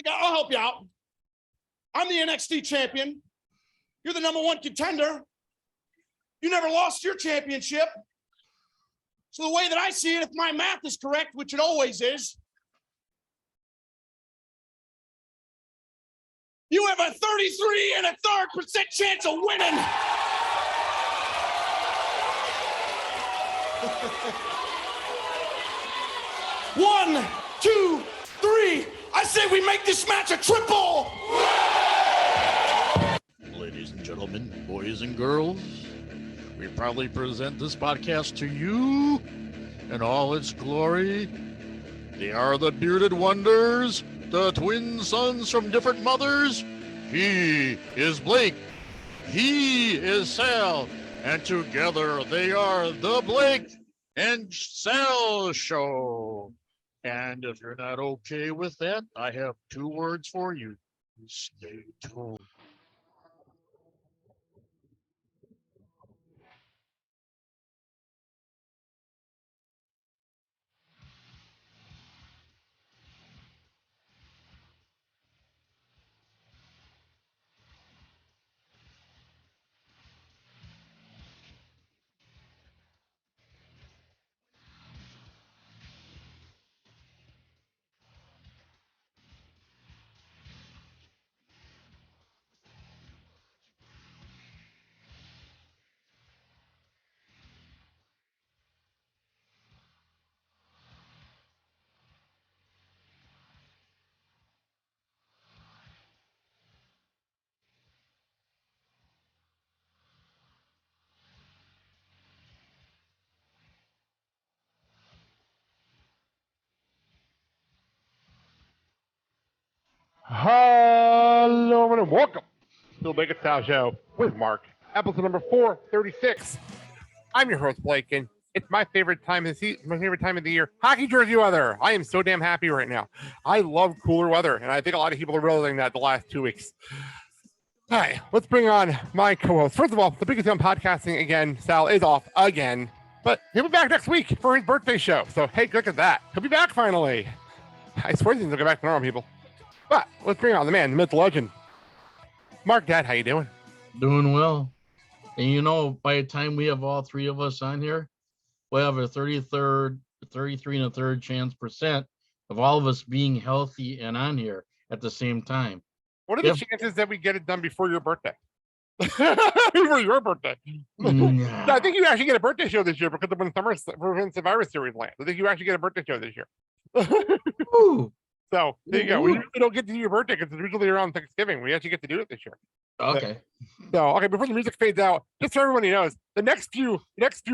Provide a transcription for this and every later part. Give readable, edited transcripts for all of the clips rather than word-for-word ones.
I'll help you out. I'm the NXT champion. You're the number one contender. You never lost your championship. So the way that I see it, if my math is correct, which it always is, you have a 33.33% chance of winning. One, two, three. I say we make this match a triple. Ladies and gentlemen, boys and girls, we proudly present this podcast to you in all its glory. They are the bearded wonders, the twin sons from different mothers. He is Blake. He is Sal. And together they are the Blake and Sal Show. And if you're not okay with that, I have 2 words for you. Stay tuned. Hello and welcome to the Blake and Sal Show with Mark, episode number 436. I'm your host Blake, and it's my favorite time of the year, hockey jersey weather. I am so damn happy right now. I love cooler weather, and I think a lot of people are realizing that the last 2 weeks. All right, let's bring on my co-host. First of all, the biggest on podcasting again. Sal is off again, but he'll be back next week for his birthday show. So hey, look at that. He'll be back finally. I swear things will get back to normal, people. But let's bring on the man, the myth, the legend. Mark, Dad, how you doing? Doing well. And you know, by the time we have all 3 of us on here, we'll have a 33.33 chance percent of all of us being healthy and on here at the same time. What are the chances that we get it done before your birthday? Before your birthday. Yeah. No, I think you actually get a birthday show this year because of when Survivor Series lands. I think you actually get a birthday show this year. Ooh. So there you go. We usually don't get to do your birthday because it's usually around Thanksgiving. We actually get to do it this year. Okay. So before the music fades out, just so everybody knows, the next few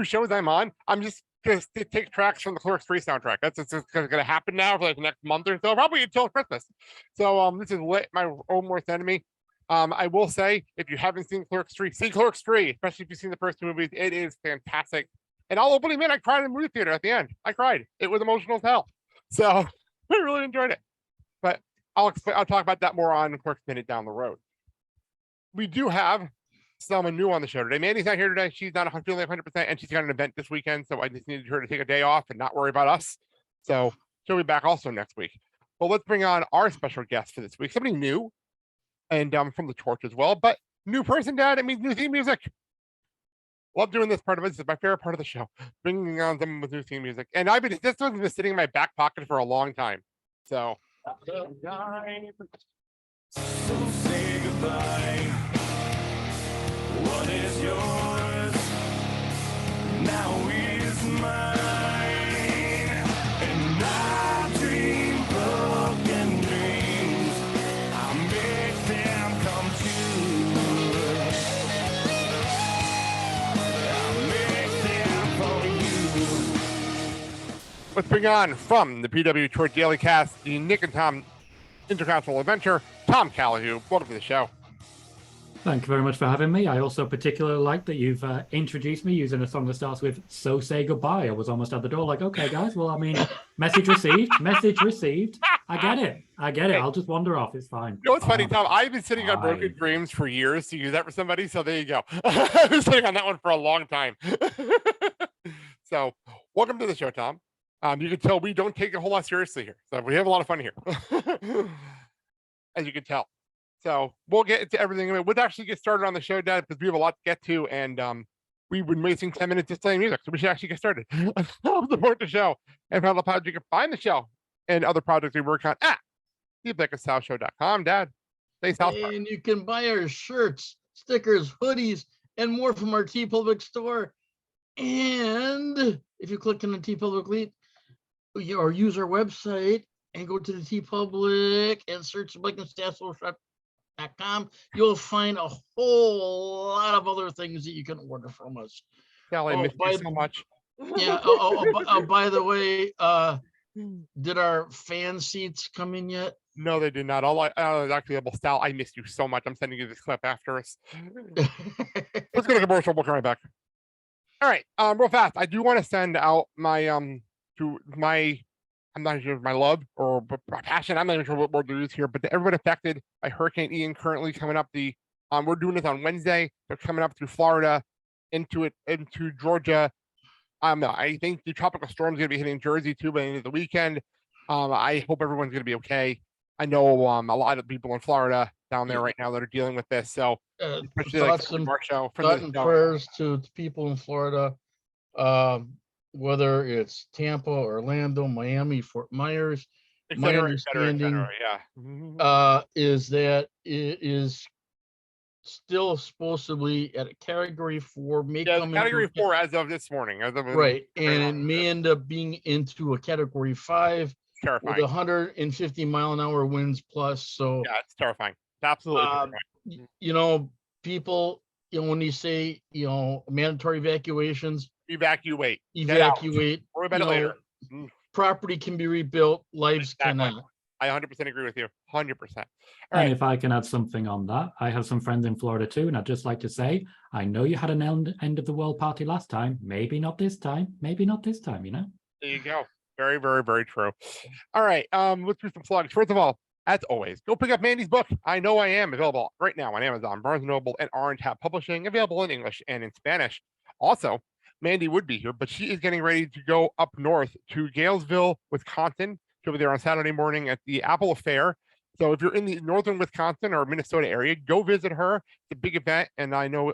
shows I'm on, I'm just gonna take tracks from the Clerks 3 soundtrack. That's gonna happen now for like the next month or so, probably until Christmas. So this is my own worst enemy. I will say, if you haven't seen Clerks 3, see Clerks 3, especially if you've seen the first 2 movies. It is fantastic. And I'll openly admit, I cried in the movie theater at the end. I cried. It was emotional as hell. So I really enjoyed it. But I'll talk about that more on Clerks Minute down the road. We do have someone new on the show today. Mandy's not here today. She's not feeling 100%, and she's got an event this weekend, so I just needed her to take a day off and not worry about us. So she'll be back also next week. But let's bring on our special guest for this week, somebody new, and from the Torch as well. But new person, Dad. It means new theme music. Love doing this part of it. This is my favorite part of the show, bringing on someone with new theme music. And this one's been sitting in my back pocket for a long time. So say goodbye. What is yours now is mine, and I dream broken dreams. I make them come true. I make them for you. let's bring on from the PW Torch Daily Cast, the Nick and Tom Intercontinental Adventure, Tom Callahue. Welcome to the show. Thank you very much for having me. I also particularly like that you've introduced me using a song that starts with "So Say Goodbye." I was almost at the door like, okay, guys, well, I mean, message received, message received. I get it. I'll just wander off. It's fine. You know what's funny, Tom? I've been sitting on Broken Dreams for years to use that for somebody, so there you go. I've been sitting on that one for a long time. So welcome to the show, Tom. You can tell we don't take it a whole lot seriously here, so we have a lot of fun here. as you can tell. So we'll get into everything. I mean, we'll actually get started on the show, Dad, because we have a lot to get to, and we've been wasting 10 minutes just playing music, so we should actually get started. Support the show and follow the project. You can find the show and other projects we work on at thebeckersouthshow.com. Dad, stay South Park. And you can buy our shirts, stickers, hoodies, and more from our T Public store. And if you click on the T Public link or use our website and go to the T Public and search BlakeandStassel.com, you'll find a whole lot of other things that you can order from us. Sally, I miss you so much. Yeah. By the way, did our fan seats come in yet? No, they did not. Actually, Sal, I missed you so much. I'm sending you this clip after us. Let's go to commercial. We'll come right back. All right, real fast. I do want to send out my to my, I'm not sure my love or passion. I'm not even sure what word to use here, but to everyone affected by Hurricane Ian currently coming up we're doing this on Wednesday. They're coming up through Florida into Georgia. I think the tropical storm is going to be hitting Jersey too by the end of the weekend. I hope everyone's going to be okay. I know a lot of people in Florida down there right now that are dealing with this. So especially thoughts like our show, and prayers to people in Florida, whether it's Tampa, Orlando, Miami, Fort Myers. My understanding is that it is still supposed to be at a category 4, category 4 as of this morning. Right, and it may end up being into a category 5 terrifying. with 150 mile an hour winds plus. So yeah, it's terrifying. It's absolutely terrifying. People, when you say, mandatory evacuations, evacuate. Worry about it later. Property can be rebuilt, lives cannot. I 100% agree with you. 100%. And if I can add something on that, I have some friends in Florida too, and I'd just like to say, I know you had an end of the world party last time. Maybe not this time. Maybe not this time, There you go. Very, very, very true. All right. Let's do some plugs. First of all, as always, go pick up Mandy's book. I Know I Am, available right now on Amazon, Barnes & Noble, and Orange Hat Publishing, available in English and in Spanish. Also, Mandy would be here, but she is getting ready to go up north to Galesville, Wisconsin. She'll be there on Saturday morning at the Apple Fair. So if you're in the northern Wisconsin or Minnesota area, go visit her. It's a big event, and I know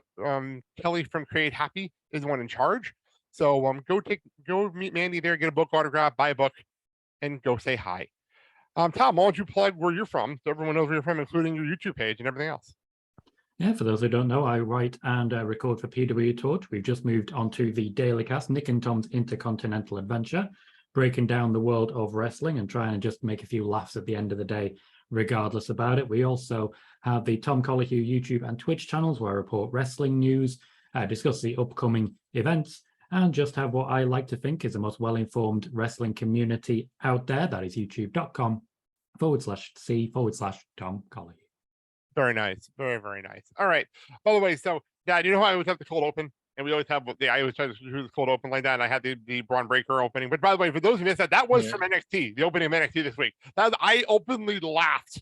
Kelly from Create Happy is the one in charge. So go meet Mandy there, get a book autograph, buy a book, and go say hi. Tom, why don't you plug where you're from so everyone knows where you're from, including your YouTube page and everything else? Yeah, for those who don't know, I write and record for PW Torch. We've just moved on to the Daily Cast, Nick and Tom's Intercontinental Adventure, breaking down the world of wrestling and trying to just make a few laughs at the end of the day, regardless about it. We also have the Tom Collihu YouTube and Twitch channels where I report wrestling news, discuss the upcoming events, and just have what I like to think is the most well-informed wrestling community out there. That is youtube.com/C/Tom Collihu. Very nice. Very, very nice. All right. By the way, so Dad, you know how I always have the cold open? And we always have I always try to do the cold open like that. And I had the Braun Breaker opening. But by the way, for those who missed that was from NXT, the opening of NXT this week. I openly laughed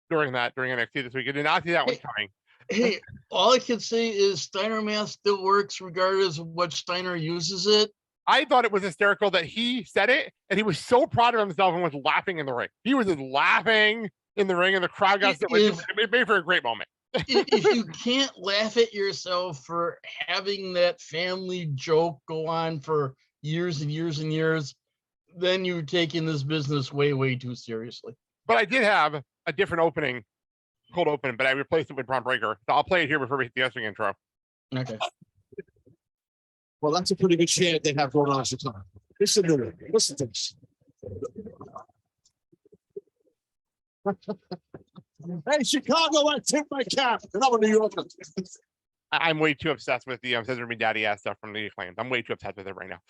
during NXT this week. I did not see that one coming. Hey, all I can say is Steiner Math still works regardless of what Steiner uses it. I thought it was hysterical that he said it, and he was so proud of himself and was laughing in the ring. He was just laughing in the ring, and the crowd got it made for a great moment. If you can't laugh at yourself for having that family joke go on for years and years and years, then you're taking this business way, way too seriously. But I did have a different cold open, but I replaced it with Braun Breaker. So I'll play it here before we hit the wrestling intro. Okay. Well, that's a pretty good chant they have going on at the time. Listen to it. Listen to this. Hey, Chicago, I tip my cap. And I'm a New Yorker. I'm way too obsessed with the Scissor Me Daddy ass stuff from the Acclaimed. I'm way too obsessed with it right now.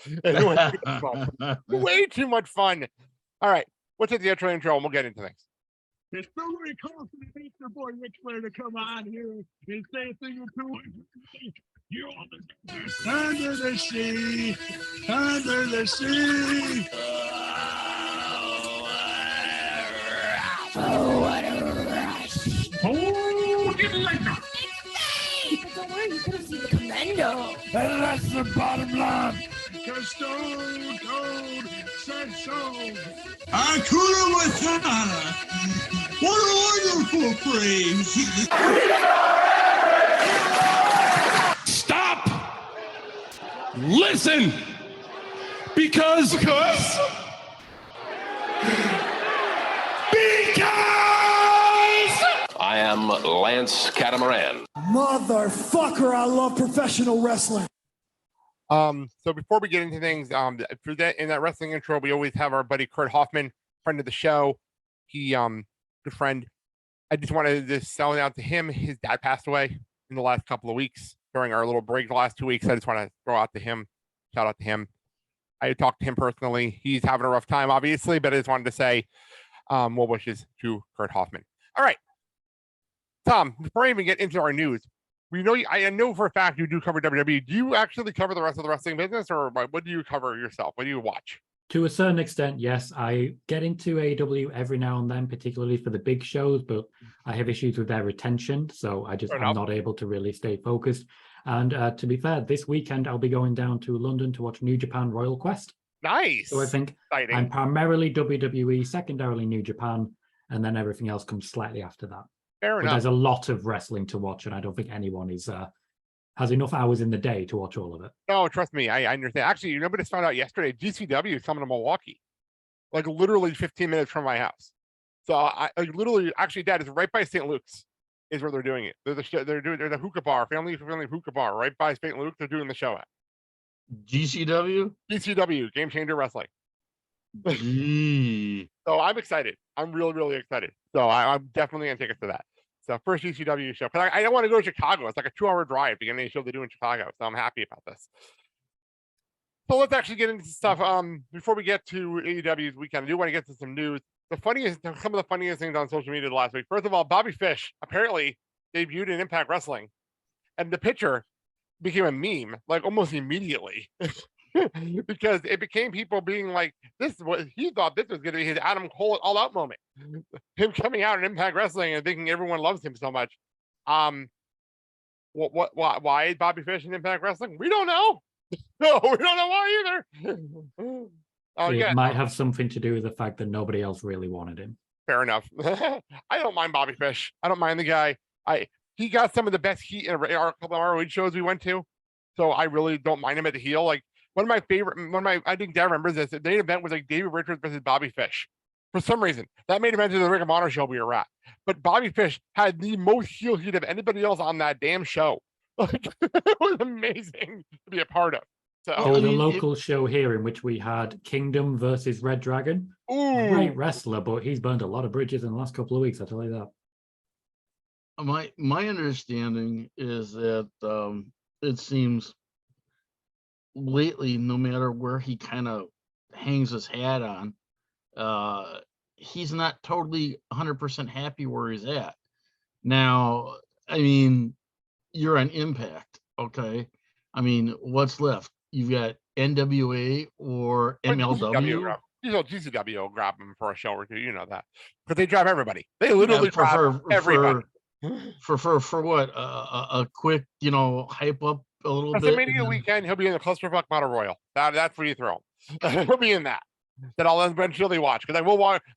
Way too much fun. All right. Let's hit the intro and we'll get into things. It's so very cool for the Easter boy Ric Flair to come on here and say a thing or two. You're on the under the sea, under the sea. Oh, get like that. But don't worry, you could have seen the commando. And that's the bottom line. Because Stone Cold said so. Hakuna Matata. What a Bible phrase. Stop. Listen. Because. I am Lance Catamaran. Motherfucker, I love professional wrestling. So before we get into things, for that in that wrestling intro, we always have our buddy Kurt Hoffman, friend of the show. He good friend. I just wanted to sell out to him. His dad passed away in the last couple of weeks during our little break the last 2 weeks. I just want to throw out to him, shout out to him. I talked to him personally. He's having a rough time, obviously, but I just wanted to say well wishes to Kurt Hoffman. All right. Tom, before I even get into our news, we know I know for a fact you do cover WWE. Do you actually cover the rest of the wrestling business, or what do you cover yourself? What do you watch? To a certain extent, yes. I get into AEW every now and then, particularly for the big shows, but I have issues with their retention, so I'm not able to really stay focused. And to be fair, this weekend I'll be going down to London to watch New Japan Royal Quest. Nice. So I think exciting. I'm primarily WWE, secondarily New Japan, and then everything else comes slightly after that. Fair But enough. there's a lot of wrestling to watch, and I don't think anyone is has enough hours in the day to watch all of it. No, trust me, I understand. Actually, you know what I just found out yesterday? GCW is coming to Milwaukee, like literally 15 minutes from my house. So I literally, actually, Dad, is right by St. Luke's, is where they're doing it. They're doing the hookah bar, family hookah bar, right by St. Luke. They're doing the show at GCW. GCW, Game Changer Wrestling. Gee. So I'm excited. I'm really, really excited. So I'm definitely gonna take us to that. So first GCW show, because I don't want to go to Chicago. It's like a 2-hour drive to get any show they do in Chicago. So I'm happy about this. So let's actually get into stuff. Before we get to AEW's weekend, I do want to get to some news. Some of the funniest things on social media last week. First of all, Bobby Fish apparently debuted in Impact Wrestling, and the picture became a meme like almost immediately. Because it became people being like, he thought this was going to be his Adam Cole all out moment. Him coming out in Impact Wrestling and thinking everyone loves him so much. Why is Bobby Fish in Impact Wrestling? We don't know. No, we don't know why either. It might have something to do with the fact that nobody else really wanted him. Fair enough. I don't mind Bobby Fish. I don't mind the guy. He got some of the best heat in our couple of ROH shows we went to. So I really don't mind him at the heel. Like, I think Dad remembers this. The main event was like David Richards versus Bobby Fish. For some reason, that main event is the Ring of Honor show we were at. But Bobby Fish had the most heel heat of anybody else on that damn show. Like, it was amazing to be a part of. So, There was a local show here in which we had Kingdom versus Red Dragon. ooh, Great wrestler, but he's burned a lot of bridges in the last couple of weeks, I'll tell you that. My understanding is that it seems lately, no matter where he kind of hangs his hat on, he's not totally 100% happy where he's at. Now, I mean, you're on Impact, okay? I mean, what's left? You've got NWA or MLW. GCW will grab him for a show or two. You know that. But they drive everybody. They literally drive everybody. For what? A quick, hype up a little bit. WrestleMania weekend, he'll be in the Clusterfuck Battle Royal. That's where you throw him. He'll be in that. That I'll eventually watch, because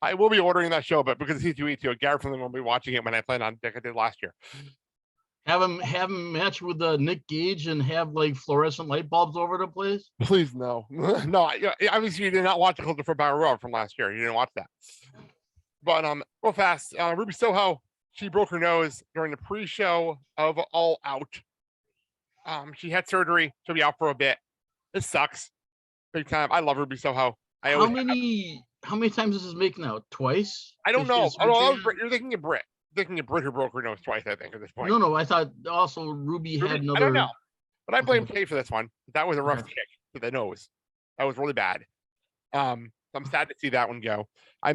I will be ordering that show, but because it's C2E2, Garrett Finley won't be watching it when I plan on like I did last year. Have him match with Nick Gage and have like fluorescent light bulbs over the place. Please no, no. Obviously, you did not watch the Clusterfuck Battle Royal from last year. You didn't watch that. But real fast, Ruby Soho, she broke her nose during the pre-show of All Out. She had surgery. She'll be out for a bit. It sucks, big time. I love Ruby Soho. How many times is this making out? Twice? I don't know. You're thinking of Britt. Thinking of Britt who broke her nose twice, I think, at this point. No, I thought also Ruby had another. I don't know. But I blame Kay for this one. That was a rough kick to the nose. That was really bad. I'm sad to see that one go. I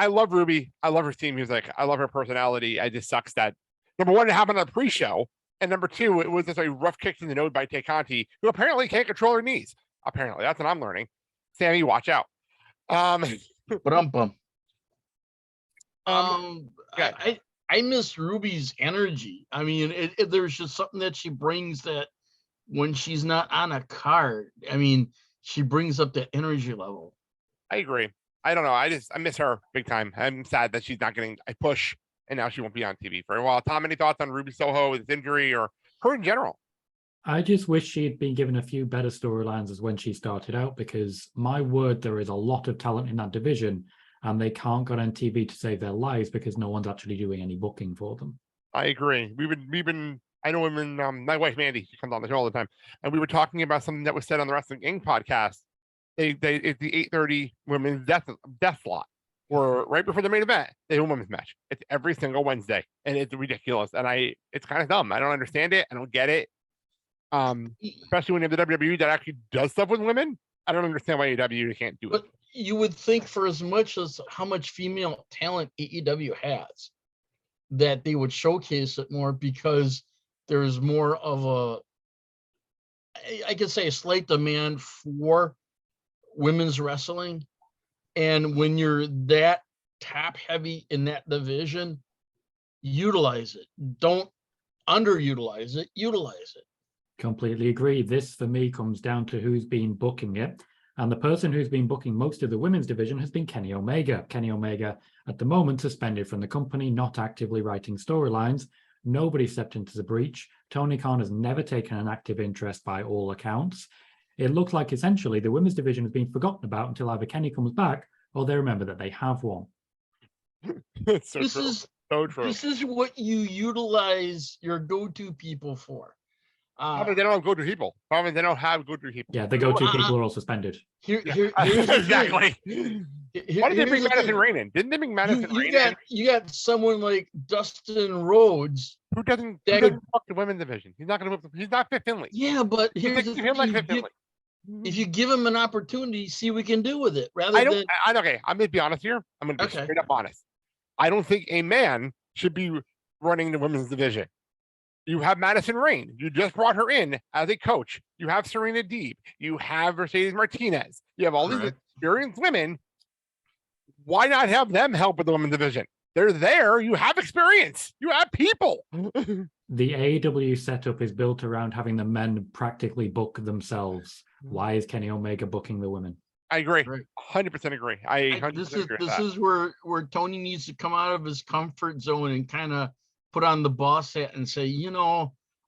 love Ruby. I love her theme music. I love her personality. It just sucks that, number one, it happened on the pre-show. And number two, it was just a rough kick in the nose by Tay Conti, who apparently can't control her knees. Apparently. That's what I'm learning. Sammy, watch out. I miss Ruby's energy. I mean, there's just something that she brings that when she's not on a card, I mean, she brings up that energy level. I agree. I don't know. I miss her big time. I'm sad that she's not getting a push and now she won't be on TV for a while. Tom, any thoughts on Ruby Soho, his injury, or her in general? I just wish she'd been given a few better storylines as when she started out, because my word, there is a lot of talent in that division, and they can't get on TV to save their lives because no one's actually doing any booking for them. I agree. We've been. I know women. My wife Mandy, she comes on the show all the time, and we were talking about something that was said on the Wrestling Inc. podcast. It's the 8:30 women's death slot, or right before the main event, they do a women's match. It's every single Wednesday, and it's ridiculous. And it's kind of dumb. I don't understand it. I don't get it. Especially when you have the WWE that actually does stuff with women. I don't understand why AEW can't do it. But you would think, for as much as how much female talent AEW has, that they would showcase it more, because there's more of I could say, a slight demand for women's wrestling. And when you're that top heavy in that division, utilize it. Don't underutilize it, utilize it. Completely agree. This, for me, comes down to who's been booking it. And the person who's been booking most of the women's division has been Kenny Omega. Kenny Omega, at the moment, suspended from the company, not actively writing storylines. Nobody stepped into the breach. Tony Khan has never taken an active interest by all accounts. It looks like essentially the women's division has been forgotten about until either Kenny comes back or they remember that they have one. It's so This true. is So true. this is what you utilize your go-to people for. Probably they don't have go-to people. Probably they don't have go-to people. Yeah, the go-to Well, people are all suspended. Here's Exactly. Here- Why did they here's bring the Madison thing. Rain in? Didn't they bring Madison Rain in? You got someone like Dustin Rhodes. Who doesn't that could- fuck the women's division? He's not gonna. He's not Fit Finley. Yeah, but here's the Him like thing. Fit Finley. If you give him an opportunity, see what we can do with it. Rather I don't. than Okay, I'm gonna be honest here. I'm gonna be Okay. straight up honest. I don't think a man should be running the women's division. You have Madison Rain. You just brought her in as a coach. You have Serena Deeb. You have Mercedes Martinez. You have all these Correct. experienced women. Why not have them help with the women's division? They're there. You have experience. You have people. The AEW setup is built around having the men practically book themselves. Why is Kenny Omega booking the women? I agree. Right. 100% agree. I 100% this is agree with this that. is where Tony needs to come out of his comfort zone and kind of put on the boss hat and say,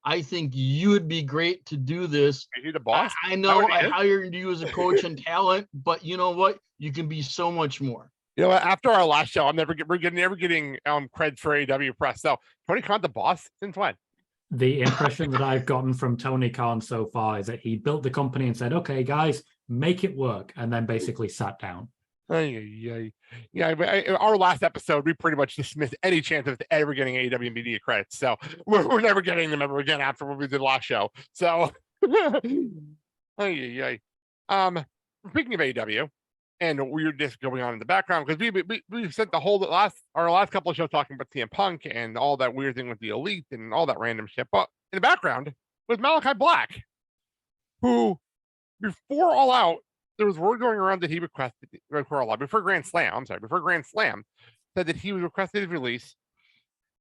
I think you would be great to do this. Is he the boss? I know what he I is? hired you as a coach and talent, but you know what? You can be so much more. You know what? After our last show, we're never getting cred for AW press. So Tony Khan the boss since when? The impression that I've gotten from Tony Khan so far is that he built the company and said, okay, guys, make it work, and then basically sat down. Yeah. Our last episode, we pretty much dismissed any chance of ever getting AEW media credits. So we're never getting them ever again after what we did last show. So, speaking of AEW, and we're just going on in the background because we spent our last couple of shows talking about CM Punk and all that weird thing with the Elite and all that random shit. But in the background was Malachi Black, who before All Out, there was word going around that he requested before Grand Slam, said that he was requested his release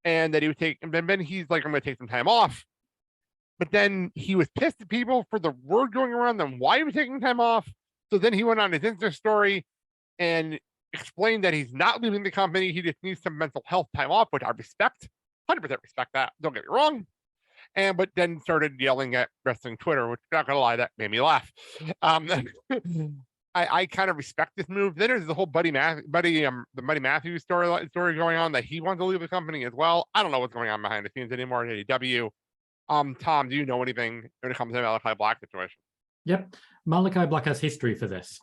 and that he would take, and then he's like, I'm going to take some time off. But then he was pissed at people for the word going around them why he was taking time off. So then he went on his Insta story and explained that he's not leaving the company. He just needs some mental health time off, which I respect, 100% respect that. Don't get me wrong. But then started yelling at wrestling Twitter, which, not gonna lie, that made me laugh. I kind of respect this move. Then there's the whole the Buddy Matthews story going on that he wants to leave the company as well. I don't know what's going on behind the scenes anymore at AEW. Tom, do you know anything when it comes to the Malachi Black situation? Yep, Malachi Black has history for this.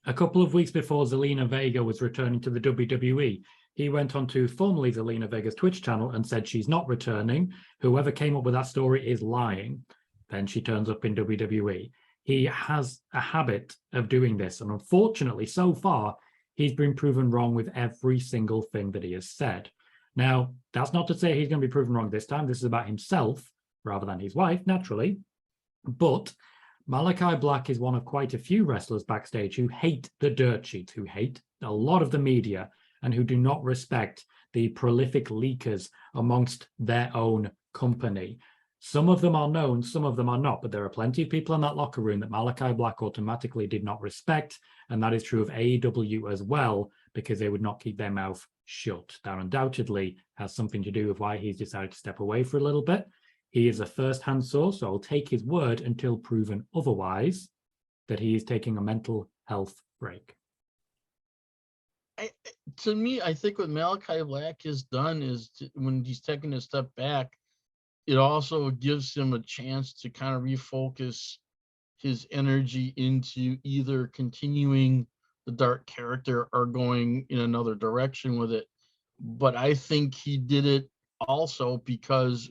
A couple of weeks before Zelina Vega was returning to the WWE, he went on to formerly Zelina Vega's Twitch channel and said she's not returning. Whoever came up with that story is lying. Then she turns up in WWE. He has a habit of doing this. And unfortunately, so far, he's been proven wrong with every single thing that he has said. Now, that's not to say he's going to be proven wrong this time. This is about himself rather than his wife, naturally. But Malachi Black is one of quite a few wrestlers backstage who hate the dirt sheets, who hate a lot of the media, and who do not respect the prolific leakers amongst their own company. Some of them are known, some of them are not, but there are plenty of people in that locker room that Malachi Black automatically did not respect, and that is true of AEW as well, because they would not keep their mouth shut. That undoubtedly has something to do with why he's decided to step away for a little bit. He is a first-hand source, so I'll take his word until proven otherwise that he is taking a mental health break. To me, I think what Malachi Black has done is when he's taking a step back, it also gives him a chance to kind of refocus his energy into either continuing the dark character or going in another direction with it. But I think he did it also because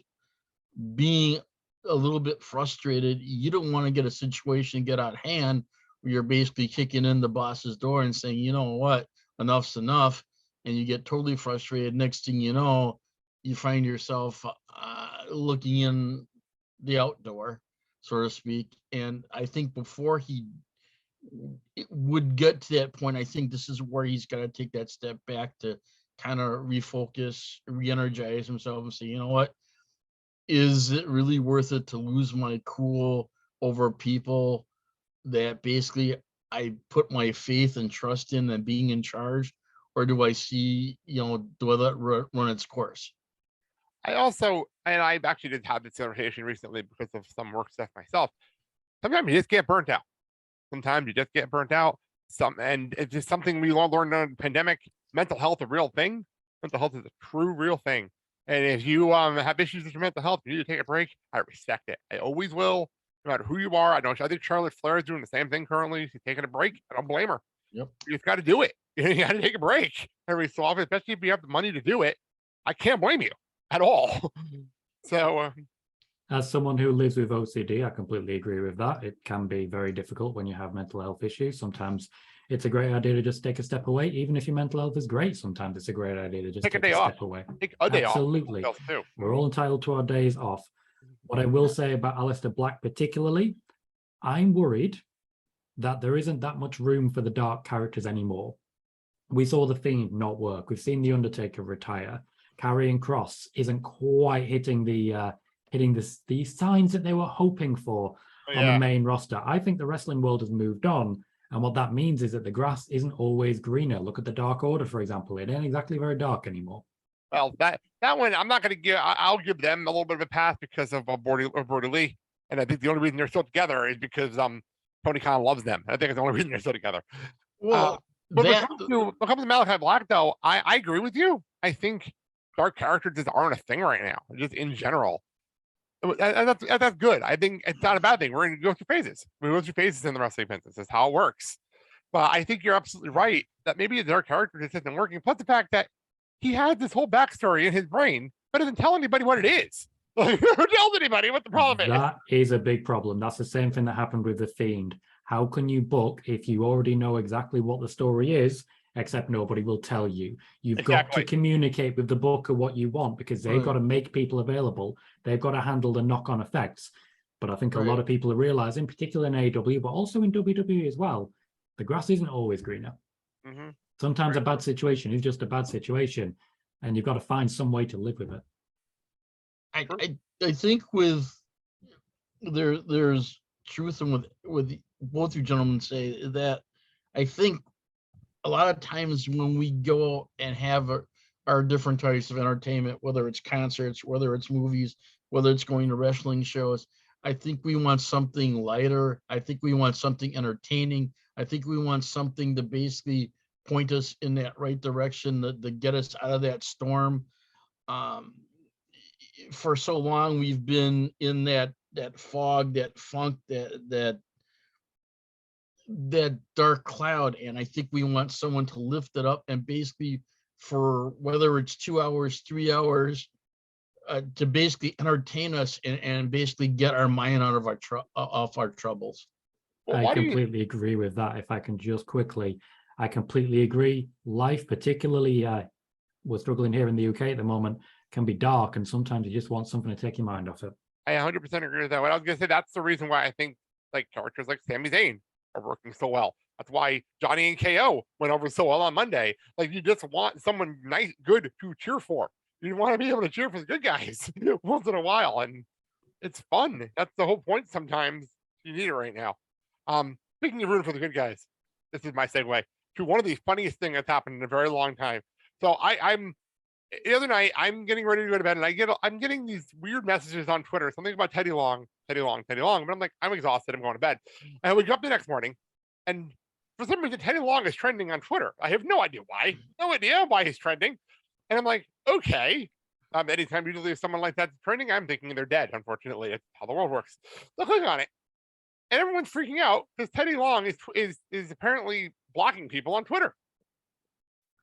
being a little bit frustrated, you don't want to get a situation get out of hand where you're basically kicking in the boss's door and saying, you know what, enough's enough, and you get totally frustrated. Next thing you know, you find yourself looking in the outdoor, so to speak. And I think before he would get to that point, I think this is where he's got to take that step back to kind of refocus, re-energize himself and say, you know what, is it really worth it to lose my cool over people that basically I put my faith and trust in and being in charge, or do I see, do I let it run its course? I've actually just had this conversation recently because of some work stuff myself. Sometimes you just get burnt out. And it's just something we all learned in the pandemic. Mental health, a real thing. Mental health is a true, real thing. And if you have issues with your mental health, you need to take a break. I respect it. I always will, no matter who you are. I think Charlotte Flair is doing the same thing currently. She's taking a break. I don't blame her. Yep. You just got to do it. You got to take a break every so often, especially if you have the money to do it. I can't blame you at all. So, as someone who lives with OCD, I completely agree with that. It can be very difficult when you have mental health issues. Sometimes it's a great idea to just take a step away. Even if your mental health is great, sometimes it's a great idea to just take a day off. Step away. Take a day Absolutely. off. We're all entitled to our days off. What I will say about Aleister Black particularly, I'm worried that there isn't that much room for the dark characters anymore. We saw The Fiend not work. We've seen The Undertaker retire. Karrion Kross isn't quite hitting the signs that they were hoping for on the main roster. I think the wrestling world has moved on, and what that means is that the grass isn't always greener. Look at the Dark Order, for example. It ain't exactly very dark anymore. Well, that one I'm not going to give. I'll give them a little bit of a pass because of Brody Lee, and I think the only reason they're still together is because Tony Khan loves them. I think it's the only reason they're still together. Well, but when it comes to Malachi Black, though, I agree with you. I think dark characters just aren't a thing right now, just in general. And that's good. I think it's not a bad thing. We're going to go through phases. We go through phases in the wrestling business. That's how it works. But I think you're absolutely right that maybe the dark character just isn't working. Plus the fact that he has this whole backstory in his brain, but doesn't tell anybody what it is. Who tells anybody what the problem is? That is a big problem. That's the same thing that happened with The Fiend. How can you book if you already know exactly what the story is, except nobody will tell you? You've got to communicate with the booker what you want, because they've got to make people available. They've got to handle the knock-on effects. But I think a lot of people are realizing, particularly in AEW, but also in WWE as well, the grass isn't always greener. Mm-hmm. Sometimes a bad situation is just a bad situation, and you've got to find some way to live with it. I think there's truth in with both you gentlemen say that. I think a lot of times when we go and have our different types of entertainment, whether it's concerts, whether it's movies, whether it's going to wrestling shows, I think we want something lighter. I think we want something entertaining. I think we want something to basically point us in that right direction, to get us out of that storm. For so long, we've been in that fog, that funk, that dark cloud, and I think we want someone to lift it up and basically, for whether it's 2 hours, 3 hours, to basically entertain us and basically get our mind out of off our troubles. I completely agree with that. If I can just quickly, I completely agree. Life, particularly, we're struggling here in the UK at the moment, can be dark, and sometimes you just want something to take your mind off it. I 100% agree with that. What I was going to say, that's the reason why I think like characters like Sami Zayn are working so well. That's why Johnny and KO went over so well on Monday. Like, you just want someone nice, good to cheer for. You want to be able to cheer for the good guys once in a while, and it's fun. That's the whole point. Sometimes you need it right now. Speaking of rooting for the good guys, this is my segue to one of the funniest things that's happened in a very long time. So I'm the other night, I'm getting ready to go to bed, and I'm getting these weird messages on Twitter, something about Teddy Long. But I'm like, I'm exhausted. I'm going to bed. And I wake up the next morning, and for some reason, Teddy Long is trending on Twitter. I have no idea why. No idea why he's trending. And I'm like, okay. Anytime you leave someone like that trending, I'm thinking they're dead. Unfortunately, it's how the world works. So click on it, and everyone's freaking out because Teddy Long is apparently blocking people on Twitter.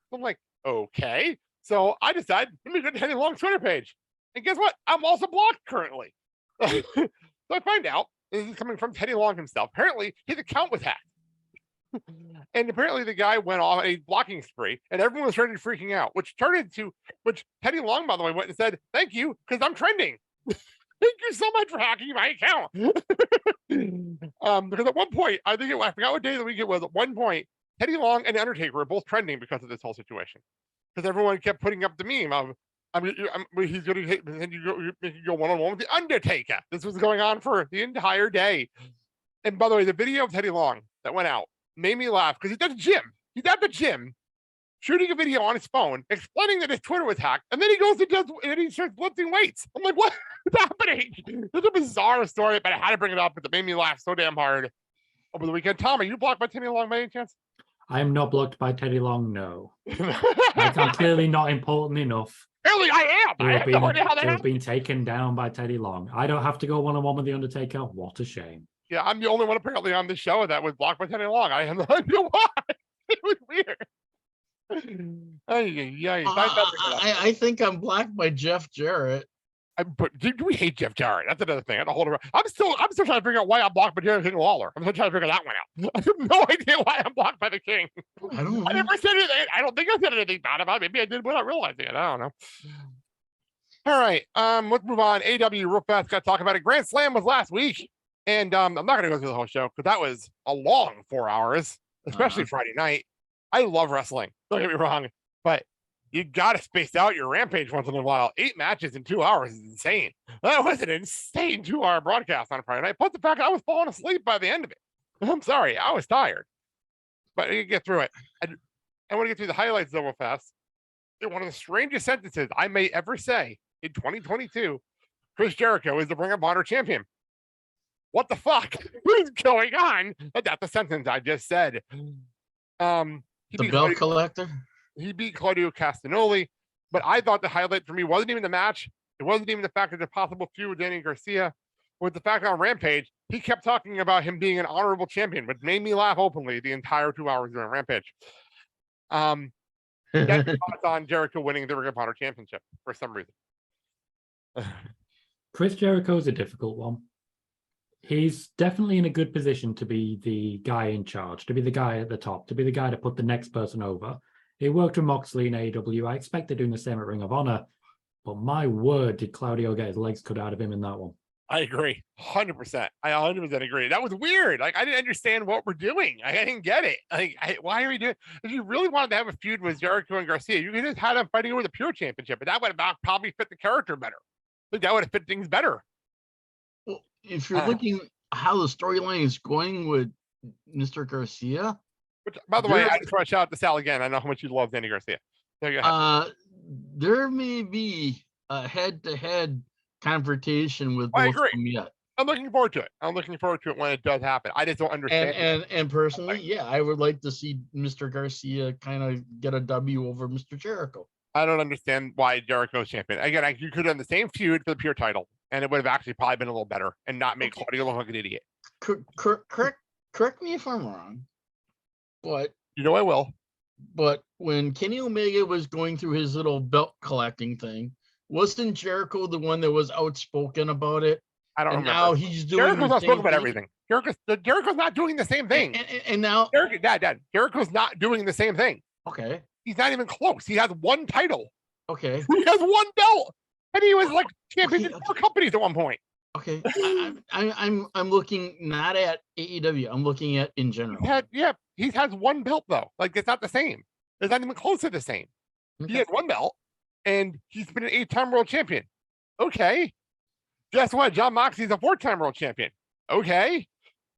So I'm like, okay. So I decide, let me go to Teddy Long's Twitter page. And guess what? I'm also blocked currently. So I find out this is coming from Teddy Long himself. Apparently, his account was hacked. And apparently the guy went on a blocking spree, and everyone started freaking out, which Teddy Long, by the way, went and said, thank you, because I'm trending. Thank you so much for hacking my account. Because at one point, I forgot what day of the week it was. At one point, Teddy Long and Undertaker were both trending because of this whole situation. Because everyone kept putting up the meme of, he's going to go one-on-one with the Undertaker. This was going on for the entire day. And by the way, the video of Teddy Long that went out made me laugh because he's at the gym. He's at the gym shooting a video on his phone, explaining that his Twitter was hacked, and then he goes and he starts lifting weights. I'm like, what's happening? It's a bizarre story, but I had to bring it up because it made me laugh so damn hard over the weekend. Tom, are you blocked by Teddy Long by any chance? I am not blocked by Teddy Long, no. I'm clearly not important enough. Really, I am. I have no idea how that to have happened. been taken down by Teddy Long. I don't have to go one-on-one with The Undertaker. What a shame. Yeah, I'm the only one apparently on this show that was blocked by Teddy Long. I have no idea why. It was weird. I think I'm blocked by Jeff Jarrett. But do we hate Jeff Jarrett? That's another thing. I'm still trying to figure out why I'm blocked by Jerry King Lawler. I'm still trying to figure that one out. I have no idea why I'm blocked by the King. I don't know. I never said anything. I don't think I said anything bad about it. Maybe I did without realizing it. I don't know. All right. Let's move on. AW real fast. Got to talk about it. Grand Slam was last week. And I'm not going to go through the whole show because that was a long 4 hours, especially Friday night. I love wrestling. Don't get me wrong. But you got to space out your Rampage once in a while. 8 matches in 2 hours is insane. That was an insane 2-hour broadcast on a Friday night. Plus the fact I was falling asleep by the end of it. I'm sorry. I was tired. But you get through it. I want to get through the highlights though real fast. They're one of the strangest sentences I may ever say in 2022. Chris Jericho is the Ring of Honor champion. What the fuck is going on? That's the sentence I just said. The belt collector? He beat Claudio Castagnoli, but I thought the highlight for me wasn't even the match. It wasn't even the fact that there's a possible feud with Danny Garcia. With the fact on Rampage, he kept talking about him being an honorable champion, which made me laugh openly the entire 2 hours during Rampage. Get your thoughts on Jericho winning the Ring of Honor championship for some reason. Chris Jericho is a difficult one. He's definitely in a good position to be the guy in charge, to be the guy at the top, to be the guy to put the next person over. He worked with Moxley in AEW. I expect they're doing the same at Ring of Honor. But my word, did Claudio get his legs cut out of him in that one. I agree. 100%. I 100% agree. That was weird. Like, I didn't understand what we're doing. I didn't get it. Like, why are we doing? If you really wanted to have a feud with Jericho and Garcia, you could just have them fighting over the Pure Championship, but that would have probably fit the character better. I think that would have fit things better. Well, if you're looking how the storyline is going with Mr. Garcia. Which, by the way, I just want to shout out to Sal again. I know how much you love Danny Garcia. There may be a head-to-head confrontation with both of them yet. I'm looking forward to it. I'm looking forward to it when it does happen. I just don't understand. And personally, yeah, I would like to see Mr. Garcia kind of get a W over Mr. Jericho. I don't understand why Jericho's champion. Again, you could have done the same feud for the Pure title, and it would have actually probably been a little better and not make Claudio look like an idiot. Correct me if I'm wrong, but you know I will. But when Kenny Omega was going through his little belt collecting thing, wasn't Jericho the one that was outspoken about it? I don't remember. Now he's doing Jericho's not spoken about everything. Jericho's not doing the same thing. And now Jericho's not doing the same thing. Okay. He's not even close. He has one title. Okay. He has one belt. And he was like champion in 4 companies at one point. Okay. I'm looking not at AEW. I'm looking at in general. He has one belt though. Like, it's not the same. It's not even close to the same. Okay. He has one belt and he's been an 8-time world champion. Okay. Guess what? John Moxley's a 4-time world champion. Okay.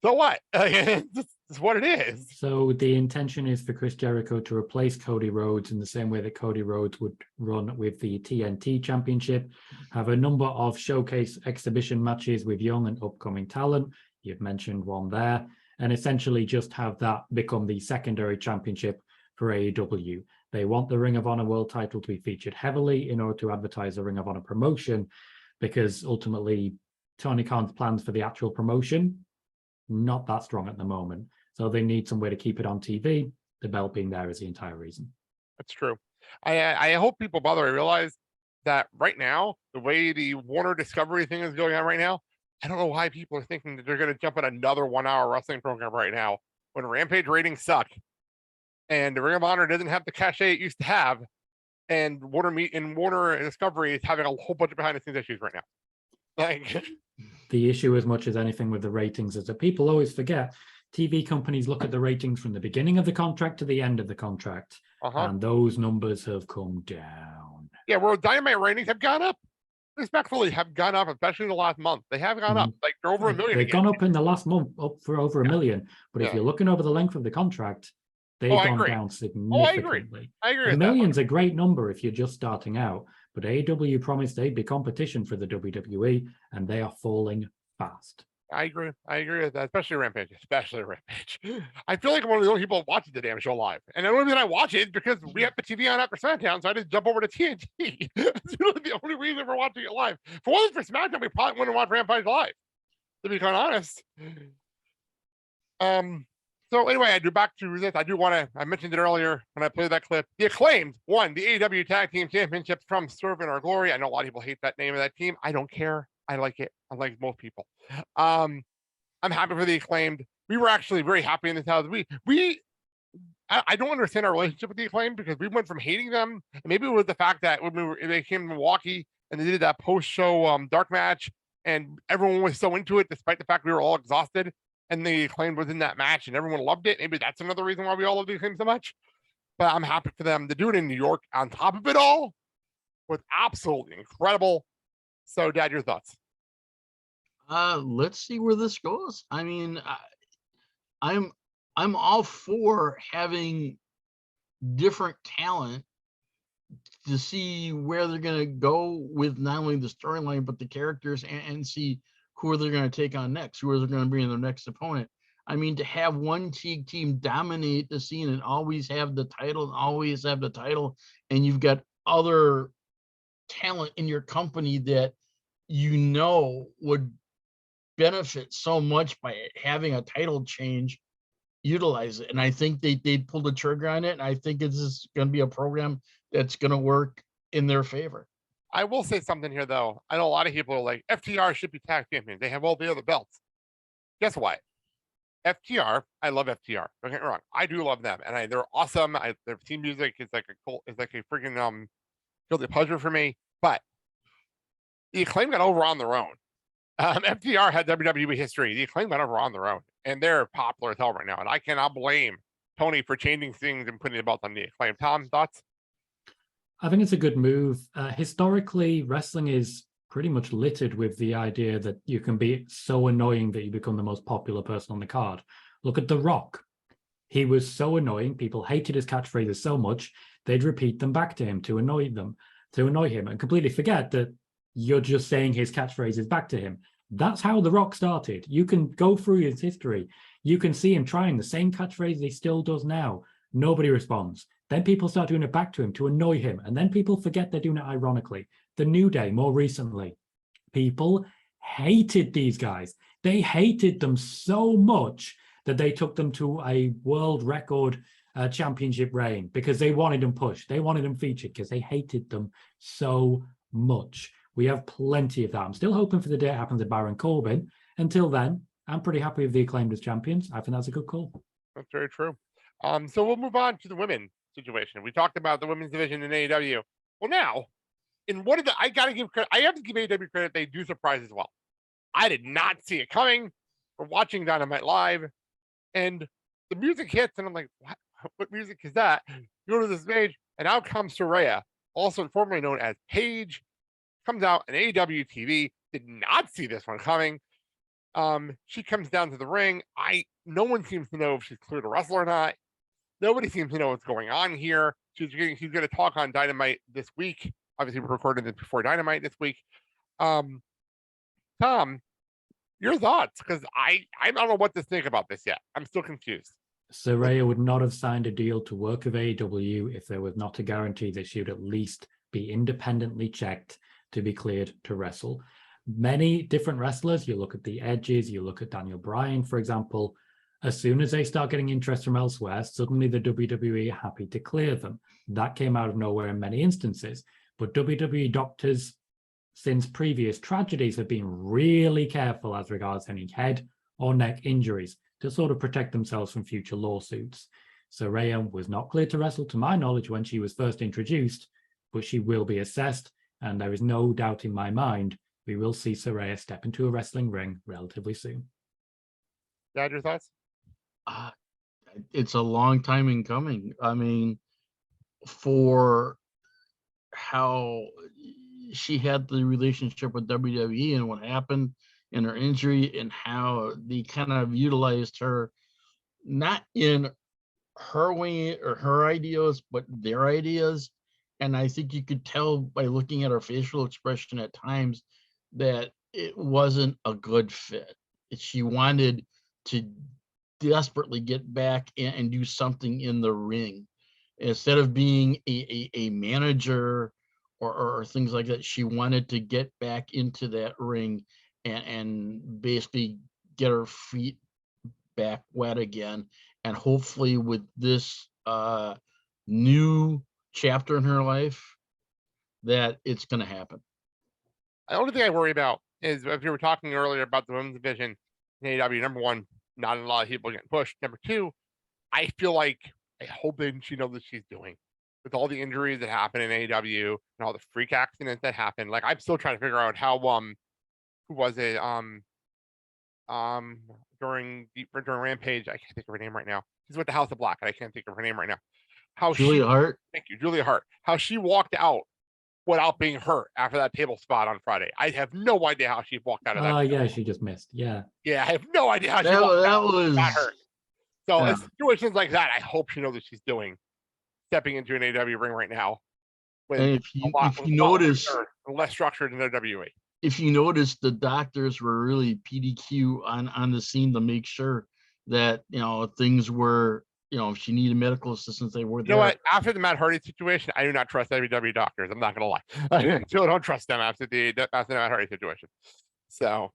So what? It's what it is. So the intention is for Chris Jericho to replace Cody Rhodes in the same way that Cody Rhodes would run with the TNT Championship, have a number of showcase exhibition matches with young and upcoming talent. You've mentioned one there, and essentially just have that become the secondary championship for AEW. They want the Ring of Honor World title to be featured heavily in order to advertise the Ring of Honor promotion, because ultimately Tony Khan's plans for the actual promotion, not that strong at the moment. So they need some way to keep it on TV. The belt being there is the entire reason. That's true. I hope people, by the way, realize that right now, the way the Warner Discovery thing is going on right now, I don't know why people are thinking that they're going to jump on another 1 hour wrestling program right now when Rampage ratings suck and the Ring of Honor doesn't have the cachet it used to have, and Warner Discovery is having a whole bunch of behind the scenes issues right now. Like the issue, as much as anything with the ratings, is that people always forget TV companies look at the ratings from the beginning of the contract to the end of the contract, and those numbers have come down. Yeah, where Dynamite ratings have gone up, respectfully, have gone up, especially in the last month. They have gone up, like they're over 1 million. They've gone up in the last month, up for over 1 million. But if you're looking over the length of the contract, they've gone down significantly. I agree. A million's a great number if you're just starting out, but AEW promised they'd be competition for the WWE, and they are falling fast. I agree with that, especially Rampage. I feel like I'm one of the only people that watches the damn show live. And the only reason I watch it is because we have the TV on after SmackDown, so I just jump over to TNT. That's really the only reason we're watching it live. If it wasn't for SmackDown, we probably wouldn't watch Rampage live, to be quite honest. So anyway, I mentioned it earlier when I played that clip. The Acclaimed won the AEW Tag Team Championships from Servant or Glory. I know a lot of people hate that name of that team. I don't care. I like it. I like most people. I'm happy for the Acclaimed. We were actually very happy in this house. I don't understand our relationship with the Acclaimed, because we went from hating them, and maybe it was the fact that when they came to Milwaukee and they did that post-show dark match, and everyone was so into it, despite the fact we were all exhausted, and the Acclaimed was in that match and everyone loved it. Maybe that's another reason why we all love the Acclaimed so much. But I'm happy for them to do it in New York on top of it all was absolutely incredible. So, Dad, your thoughts? Let's see where this goes. I mean, I'm all for having different talent to see where they're going to go with not only the storyline but the characters, and see who they're going to take on next, who they're going to bring in their next opponent. I mean, to have one team dominate the scene and always have the title, and you've got other talent in your company that would benefit so much by having a title change, utilize it. And I think they pulled the trigger on it, and I think it's going to be a program that's going to work in their favor. I will say something here, though. I know a lot of people are like, FTR should be tag champions. They have all the other belts. Guess what? FTR, I love FTR. Don't get me wrong. I do love them, and they're awesome. Their theme music is like a freaking guilty pleasure for me. But the Acclaim got over on their own. FTR had WWE history. The Acclaim got over on their own, and they're popular as hell right now. And I cannot blame Tony for changing things and putting the belt on the Acclaim. Tom, thoughts? I think it's a good move. Historically, wrestling is pretty much littered with the idea that you can be so annoying that you become the most popular person on the card. Look at The Rock. He was so annoying. People hated his catchphrases so much, they'd repeat them back to him to annoy him, and completely forget that you're just saying his catchphrases back to him. That's how The Rock started. You can go through his history. You can see him trying the same catchphrase he still does now. Nobody responds. Then people start doing it back to him to annoy him. And then people forget they're doing it ironically. The New Day, more recently, people hated these guys. They hated them so much that they took them to a world record championship reign because they wanted them pushed. They wanted them featured because they hated them so much. We have plenty of that. I'm still hoping for the day it happens to Baron Corbin. Until then, I'm pretty happy with the Acclaimed as champions. I think that's a good call. That's very true. So we'll move on to the women situation. We talked about the women's division in AEW. Well, now, I got to give credit. I have to give AEW credit. They do surprise as well. I did not see it coming. We're watching Dynamite Live, and the music hits, and I'm like, what music is that? You go to this page, and out comes Saraya, also formerly known as Paige, comes out on AEW TV. Did not see this one coming. She comes down to the ring. No one seems to know if she's clear to wrestle or not. Nobody seems to know what's going on here. She's going to talk on Dynamite this week. Obviously, we're recording this before Dynamite this week. Tom, your thoughts? Because I don't know what to think about this yet. I'm still confused. Saraya would not have signed a deal to work with AEW if there was not a guarantee that she would at least be independently checked to be cleared to wrestle. Many different wrestlers, you look at the Edges, you look at Daniel Bryan, for example, as soon as they start getting interest from elsewhere, suddenly the WWE are happy to clear them. That came out of nowhere in many instances. But WWE doctors, since previous tragedies, have been really careful as regards any head or neck injuries to sort of protect themselves from future lawsuits. Saraya was not cleared to wrestle, to my knowledge, when she was first introduced, but she will be assessed, and there is no doubt in my mind we will see Saraya step into a wrestling ring relatively soon. Dad, your thoughts? It's a long time in coming. I mean, for how she had the relationship with WWE and what happened in her injury and how they kind of utilized her, not in her way or her ideas, but their ideas. And I think you could tell by looking at her facial expression at times that it wasn't a good fit. She wanted to desperately get back and do something in the ring instead of being a manager or things like that. She wanted to get back into that ring and basically get her feet back wet again. And hopefully with this new chapter in her life, that it's going to happen. The only thing I worry about is, if you were talking earlier about the women's division in AEW, number one, not a lot of people getting pushed. Number two, I feel like I hope that she knows what she's doing with all the injuries that happen in AEW and all the freak accidents that happen. Like, I'm still trying to figure out how who was it during Rampage? I can't think of her name right now. She's with the House of Black, and I can't think of her name right now. How Julia Hart. Thank you, Julia Hart. How she walked out without being hurt after that table spot on Friday. I have no idea how she walked out of that. Oh, yeah, she just missed. Yeah. Yeah, I have no idea how she That walked out was got hurt. So yeah. in situations like that, I hope she knows what she's doing, stepping into an AEW ring right now. With And if you notice, less structured in WWE. if you notice, the doctors were really PDQ on the scene to make sure that, you know, things were, you know, if she needed medical assistance, they were You there. know what? After the Matt Hardy situation, I do not trust WWE doctors. I'm not gonna lie. I still don't trust them after the Matt Hardy situation. So,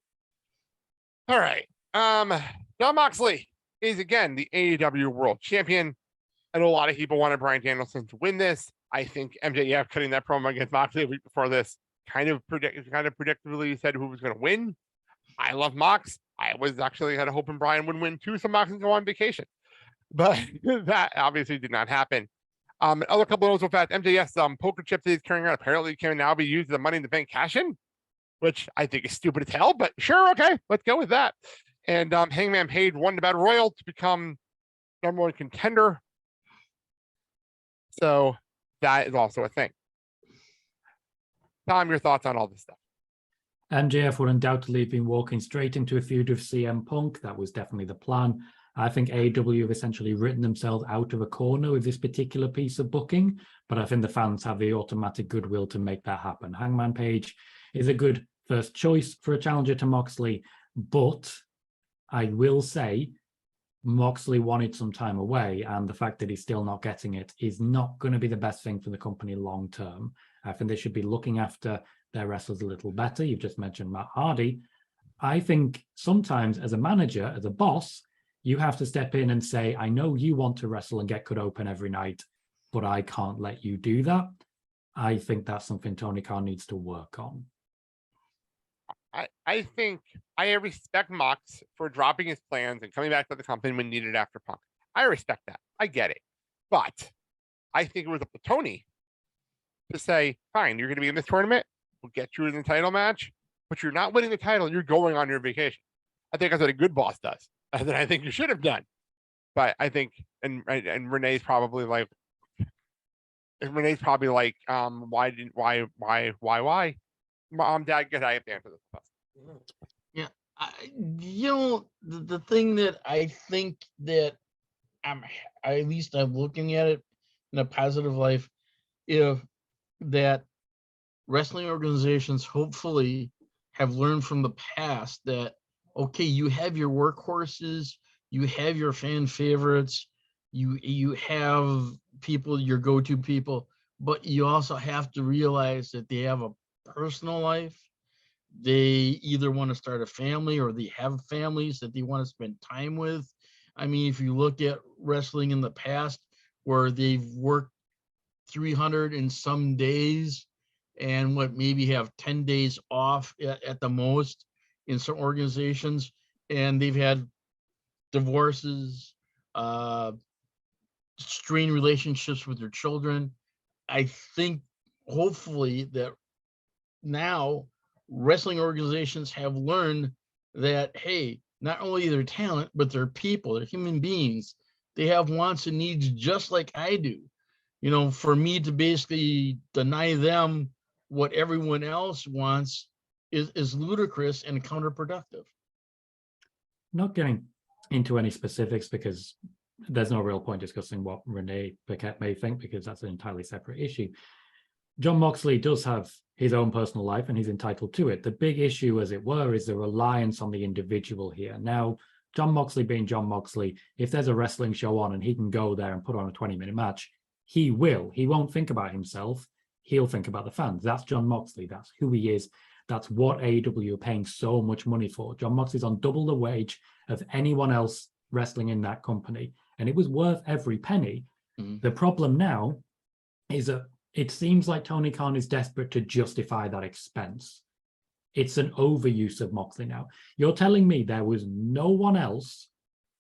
all right. Jon Moxley is again the AEW World Champion. I know a lot of people wanted Bryan Danielson to win this. I think MJF cutting that promo against Moxley a week before this kind of predictably said who was going to win. I love Mox. I was actually kind of hoping Bryan would win too, so Mox can go on vacation. But that obviously did not happen. Other couple of notes with that, MJF's poker chip that he's carrying around apparently can now be used as a Money in the Bank cash-in, which I think is stupid as hell, but sure, okay, let's go with that. And Hangman Page won the Battle Royal to become number one contender. So that is also a thing. Tom, your thoughts on all this stuff? MJF would undoubtedly have been walking straight into a feud with CM Punk. That was definitely the plan. I think AEW have essentially written themselves out of a corner with this particular piece of booking, but I think the fans have the automatic goodwill to make that happen. Hangman Page is a good first choice for a challenger to Moxley, but I will say Moxley wanted some time away, and the fact that he's still not getting it is not going to be the best thing for the company long term. I think they should be looking after their wrestlers a little better. You've just mentioned Matt Hardy. I think sometimes as a manager, as a boss, you have to step in and say, I know you want to wrestle and get cut open every night, but I can't let you do that. I think that's something Tony Khan needs to work on. I think I respect Mox for dropping his plans and coming back to the company when needed after Punk. I respect that. I get it. But I think it was up to Tony to say, fine, you're going to be in this tournament. We'll get you in the title match, but you're not winning the title. You're going on your vacation. I think that's what a good boss does. That I think you should have done. But I think, and Renee's probably like, why? Mom, Dad, I have to answer this. Yeah, The thing that I think that at least I'm looking at it in a positive life, if that wrestling organizations hopefully have learned from the past that, okay, you have your workhorses, you have your fan favorites, you have people, your go-to people, but you also have to realize that they have a personal life. They either want to start a family or they have families that they want to spend time with. I mean, if you look at wrestling in the past where they've worked 300 and some days and maybe have 10 days off at the most in some organizations, and they've had divorces, strained relationships with their children. I think hopefully that now wrestling organizations have learned that, hey, not only their talent, but their people, they're human beings. They have wants and needs just like I do. For me to basically deny them what everyone else wants is ludicrous and counterproductive. Not getting into any specifics because there's no real point discussing what Renee Paquette may think, because that's an entirely separate issue. Jon Moxley does have his own personal life and he's entitled to it. The big issue, as it were, is the reliance on the individual here. Now, Jon Moxley being Jon Moxley, if there's a wrestling show on and he can go there and put on a 20-minute match, he will. He won't think about himself. He'll think about the fans. That's Jon Moxley. That's who he is. That's what AEW are paying so much money for. Jon Moxley's on double the wage of anyone else wrestling in that company, and it was worth every penny. Mm-hmm. The problem now is that it seems like Tony Khan is desperate to justify that expense. It's an overuse of Moxley now. You're telling me there was no one else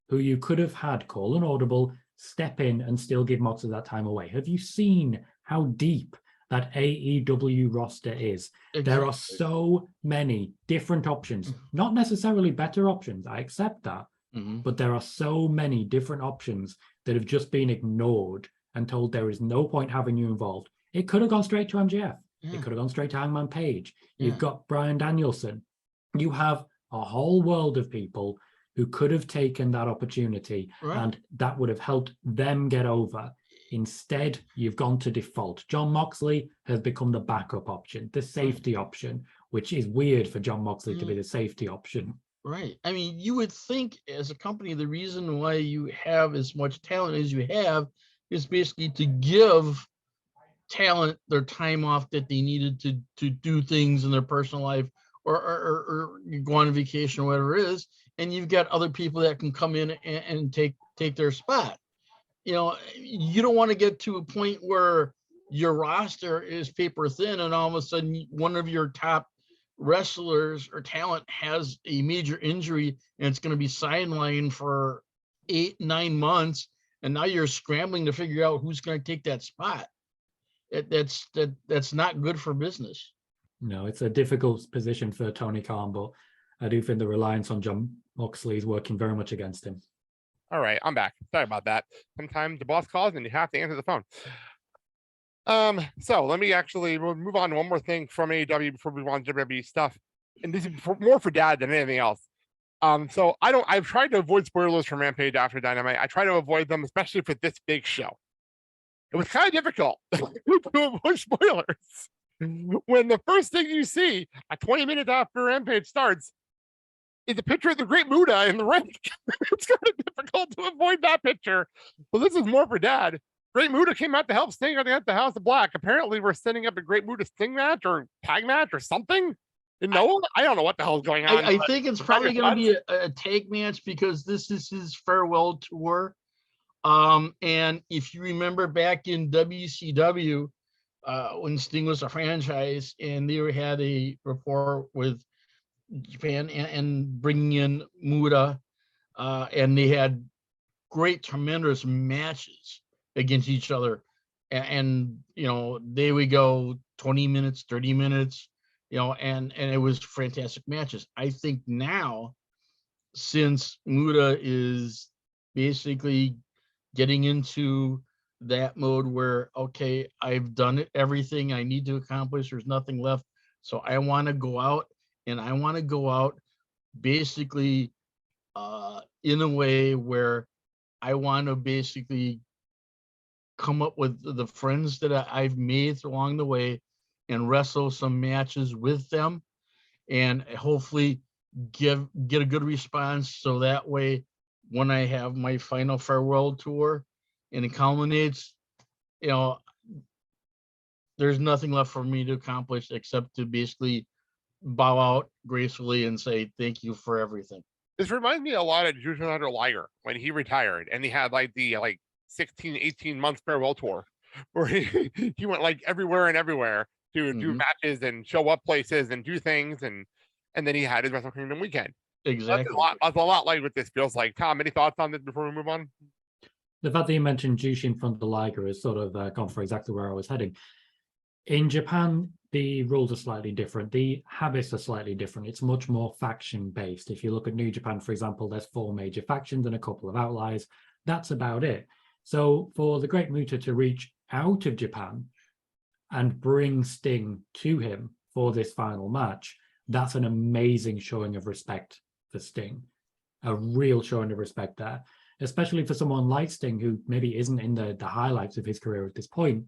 who you could have had call an audible, step in and still give Moxley that time away? Have you seen how deep that AEW roster is? Exactly. There are so many different options, not necessarily better options. I accept that. Mm-hmm. But there are so many different options that have just been ignored and told there is no point having you involved. It could have gone straight to MJF. Yeah. It could have gone straight to Hangman Page. Yeah. You've got Bryan Danielson. You have a whole world of people who could have taken that opportunity, right, and that would have helped them get over. Instead, you've gone to default. Jon Moxley has become the backup option, the safety option, which is weird for Jon Moxley to be the safety option. Right. I mean, you would think as a company, the reason why you have as much talent as you have is basically to give talent their time off that they needed to do things in their personal life or go on vacation or whatever it is. And you've got other people that can come in and take their spot. You don't want to get to a point where your roster is paper thin and all of a sudden one of your top wrestlers or talent has a major injury and it's going to be sidelined for 8-9 months. And now you're scrambling to figure out who's going to take that spot. That's not good for business. No, it's a difficult position for Tony Khan, but I do think the reliance on Jon Moxley is working very much against him. All right, I'm back. Sorry about that. Sometimes the boss calls and you have to answer the phone. So let me we'll move on to one more thing from AEW before we move on to WWE stuff. And this is more for Dad than anything else. So I've tried to avoid spoilers from Rampage after Dynamite. I try to avoid them, especially for this big show. It was kind of difficult to avoid spoilers. When the first thing you see at 20 minutes after Rampage starts is a picture of the Great Muta in the ring. It's kind of difficult to avoid that picture. But this is more for Dad. Great Muta came out to help Sting at the House of Black. Apparently, we're setting up a Great Muta Sting match or tag match or something. No, I don't know what the hell's going on. I think it's probably going to be a tag match because this is his farewell tour. And if you remember back in WCW, when Sting was a franchise and they had a rapport with Japan and bringing in Muta, and they had great, tremendous matches against each other. And they would go 20 minutes, 30 minutes, and it was fantastic matches. I think now, since Muta is basically getting into that mode where, okay, I've done everything I need to accomplish, there's nothing left. So I want to go out and I want to go out basically in a way where I want to basically come up with the friends that I've made along the way and wrestle some matches with them, and hopefully get a good response, so that way when I have my final farewell tour and it culminates, you know, there's nothing left for me to accomplish except to basically bow out gracefully and say thank you for everything. This reminds me a lot of Jushin Thunder Liger when he retired and he had like the 16, 18 month farewell tour where he went like everywhere and everywhere to do matches and show up places and do things, and then he had his Wrestle Kingdom weekend. Exactly. That's a lot like what this feels like. Tom, any thoughts on this before we move on? The fact that you mentioned Jushin Thunder Liger has sort of gone for exactly where I was heading. In Japan, the rules are slightly different. The habits are slightly different. It's much more faction-based. If you look at New Japan, for example, there's 4 major factions and a couple of outliers. That's about it. So for the Great Muta to reach out of Japan and bring Sting to him for this final match, that's an amazing showing of respect for Sting. A real showing of respect there, especially for someone like Sting, who maybe isn't in the highlights of his career at this point,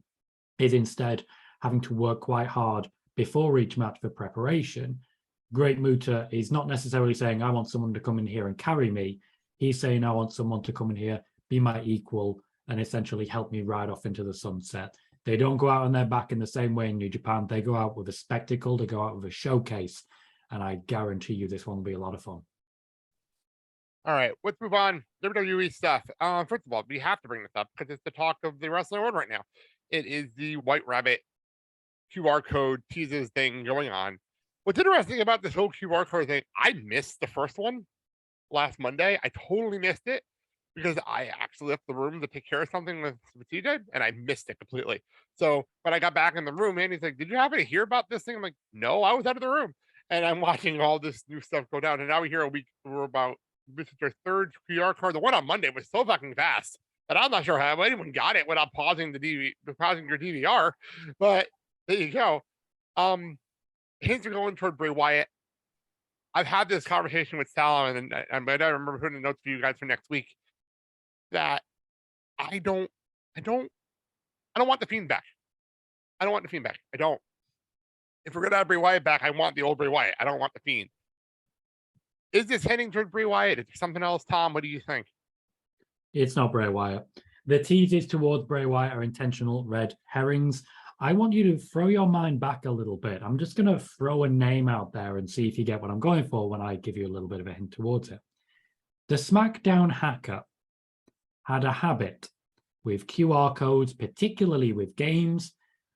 is instead having to work quite hard before each match for preparation. Great Muta is not necessarily saying, I want someone to come in here and carry me. He's saying, I want someone to come in here, be my equal, and essentially help me ride off into the sunset. They don't go out on their back in the same way in New Japan. They go out with a spectacle, they go out with a showcase, and I guarantee you this one will be a lot of fun. All right, let's move on. WWE stuff. First of all, we have to bring this up because it's the talk of the wrestling world right now. It is the White Rabbit QR code teases thing going on. What's interesting about this whole QR code thing, I missed the first one last Monday. I totally missed it because I actually left the room to take care of something with TJ and I missed it completely. So when I got back in the room, Andy's like, did you happen to hear about this thing? I'm like, no, I was out of the room. And I'm watching all this new stuff go down. And now we're about, this is our 3rd QR code. The one on Monday was so fucking fast that I'm not sure how anyone got it without pausing pausing your DVR. But there you go. Hints are going toward Bray Wyatt. I've had this conversation with Sal, and I remember putting a note for you guys for next week that I don't want the Fiend back. I don't want the Fiend back. I don't. If we're gonna have Bray Wyatt back, I want the old Bray Wyatt. I don't want the Fiend. Is this heading toward Bray Wyatt? Is there something else, Tom? What do you think? It's not Bray Wyatt. The teases towards Bray Wyatt are intentional red herrings. I want you to throw your mind back a little bit. I'm just going to throw a name out there and see if you get what I'm going for when I give you a little bit of a hint towards it. The SmackDown hacker had a habit with QR codes, particularly with games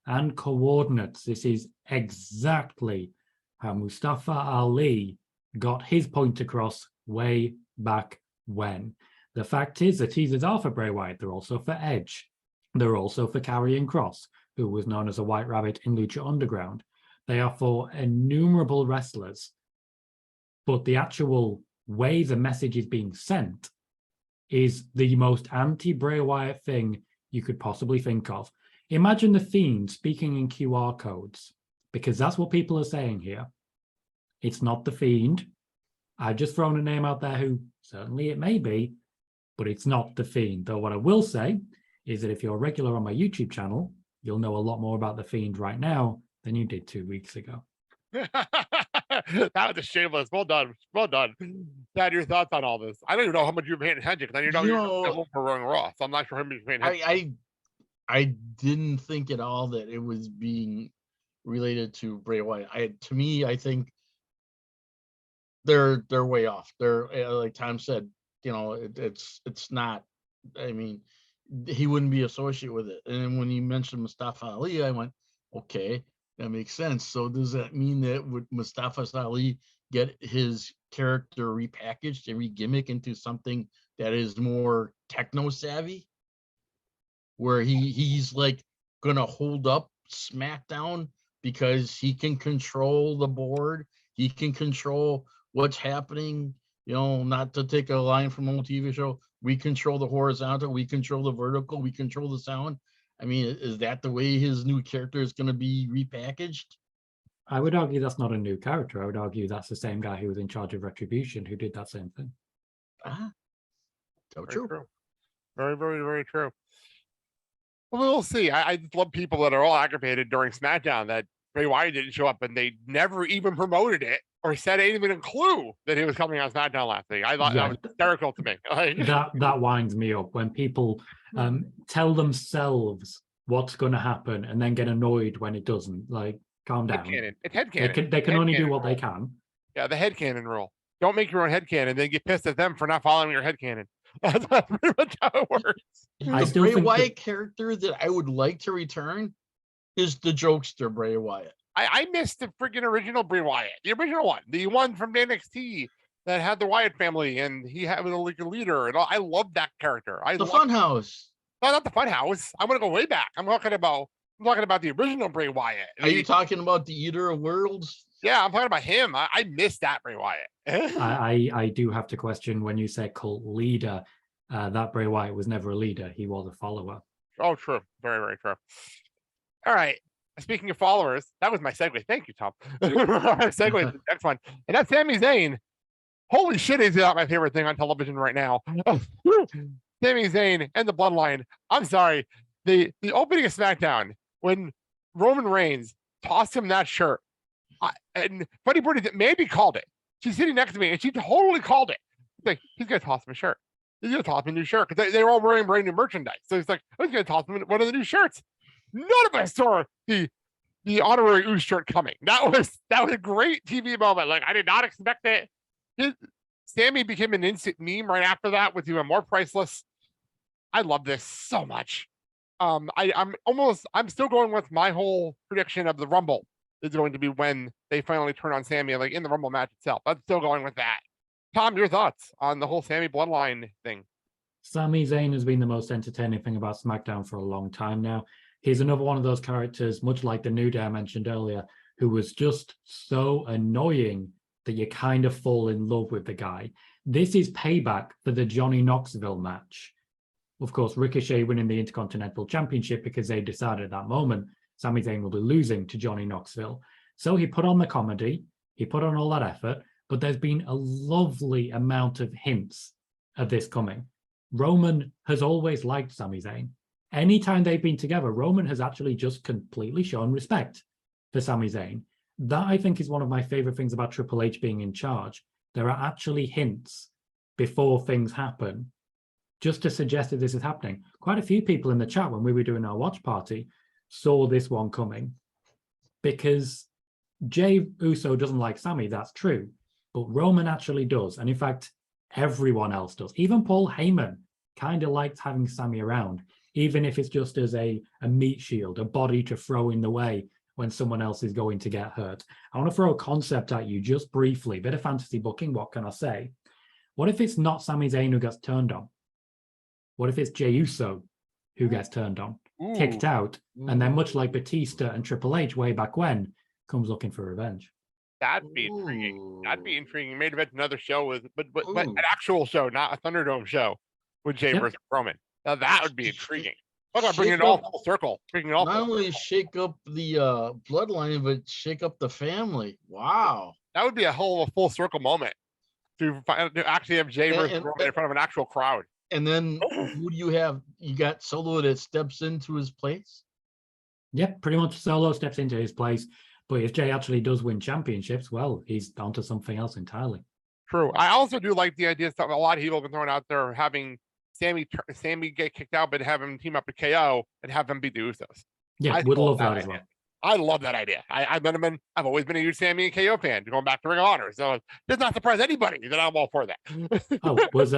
and coordinates. This is exactly how Mustafa Ali got his point across way back when. The fact is, the teasers are for Bray Wyatt. They're also for Edge. They're also for Karrion Kross, who was known as a White Rabbit in Lucha Underground. They are for innumerable wrestlers. But the actual way the message is being sent is the most anti-Bray Wyatt thing you could possibly think of. Imagine the Fiend speaking in QR codes, because that's what people are saying here. It's not the Fiend. I've just thrown a name out there who certainly it may be, but it's not the Fiend. Though what I will say is that if you're regular on my YouTube channel, you'll know a lot more about the Fiend right now than you did 2 weeks ago. That was a shameless. Well done. Well done. Dad, your thoughts on all this? I don't even know how much you're paying attention because you're home for Roaring Raw, so I'm not sure how much you're paying attention. I didn't think at all that it was being related to Bray Wyatt. To me, I think they're way off. They're like Tom said, you know, it's not. I mean, he wouldn't be associated with it. And then when you mentioned Mustafa Ali, I went, okay, that makes sense. So does that mean that would Mustafa Ali get his character repackaged and re-gimmick into something that is more techno savvy, where he's like gonna hold up SmackDown because he can control the board, he can control what's happening, you know, not to take a line from an old TV show, we control the horizontal, we control the vertical, we control the sound. I mean, is that the way his new character is going to be repackaged? I would argue that's not a new character. I would argue that's the same guy who was in charge of Retribution who did that same thing. So Very true. true. Very, very, very true. Well, we'll see. I just love people that are all aggravated during SmackDown that Bray Wyatt didn't show up and they never even promoted it or said even a clue that he was coming on SmackDown last week. I thought Yeah. that was hysterical to me. Like, That winds me up when people tell themselves what's going to happen and then get annoyed when it doesn't. Like, calm down. headcanon. It's headcanon. They can only do Headcanon what they rule. can. Yeah, the headcanon rule. Don't make your own headcanon, then get pissed at them for not following your headcanon. That's pretty much how it works. I The still Bray think that- Wyatt character that I would like to return is the jokester Bray Wyatt. I missed the freaking original Bray Wyatt, the original one, the one from NXT that had the Wyatt family and he had like a leader. And I love that character. The Funhouse. No, not the Funhouse. I'm gonna go way back. I'm talking about the original Bray Wyatt. Are you talking about the Eater of Worlds? Yeah, I'm talking about him. I missed that Bray Wyatt. I do have to question when you say cult leader, that Bray Wyatt was never a leader. He was a follower. Oh, true. Very, very true. All right. Speaking of followers, that was my segue. Thank you, Tom. Segue to the next one. And that's Sami Zayn. Holy shit, is not my favorite thing on television right now. Sami Zayn and the Bloodline. I'm sorry. The opening of SmackDown when Roman Reigns tossed him that shirt. And Funny Birdie that maybe called it. She's sitting next to me and she totally called it. It's like, he's going to toss him a shirt. He's going to toss him a new shirt because they were all wearing brand new merchandise. So he's like, I was going to toss him one of the new shirts. None of us saw the honorary Ooze shirt coming. That was a great TV moment. Like, I did not expect it. Sammy became an instant meme right after that with even more priceless. I love this so much. I'm still going with my whole prediction of the Rumble is going to be when they finally turn on Sammy, like in the Rumble match itself. I'm still going with that. Tom, your thoughts on the whole Sammy Bloodline thing? Sami Zayn has been the most entertaining thing about SmackDown for a long time now. He's another one of those characters, much like the New Day I mentioned earlier, who was just so annoying that you kind of fall in love with the guy. This is payback for the Johnny Knoxville match. Of course, Ricochet winning the Intercontinental Championship because they decided at that moment Sami Zayn will be losing to Johnny Knoxville. So he put on the comedy, he put on all that effort, but there's been a lovely amount of hints of this coming. Roman has always liked Sami Zayn. Anytime they've been together, Roman has actually just completely shown respect for Sami Zayn. That, I think, is one of my favorite things about Triple H being in charge. There are actually hints before things happen, just to suggest that this is happening. Quite a few people in the chat when we were doing our watch party saw this one coming because Jey Uso doesn't like Sami, that's true, but Roman actually does. And in fact, everyone else does. Even Paul Heyman kind of likes having Sami around, even if it's just as a meat shield, a body to throw in the way when someone else is going to get hurt. I want to throw a concept at you just briefly, bit of fantasy booking, what can I say? What if it's not Sami Zayn who gets turned on? What if it's Jey Uso who gets turned on, kicked out, and then much like Batista and Triple H way back when, comes looking for revenge? That'd be intriguing. That'd be intriguing. Made event another show with, but an actual show, not a Thunderdome show with Jey versus Roman. Now that would be intriguing. Look, I'm bringing it all full circle. Bringing it all. Not only shake up the bloodline, but shake up the family. Wow, that would be a whole full circle moment to actually have Jey versus Roman in front of an actual crowd. And then who do you have? You got Solo that steps into his place. Yep, pretty much Solo steps into his place. But if Jey actually does win championships, well, he's on to something else entirely. True. I also do like the idea that a lot of people have been throwing out there, having Sammy get kicked out, but have him team up with KO and have him beat the Usos. Yeah, would love that as well. I love that idea. I've always been a huge Sammy and KO fan, going back to Ring of Honor. So it does not surprise anybody that I'm all for that. Was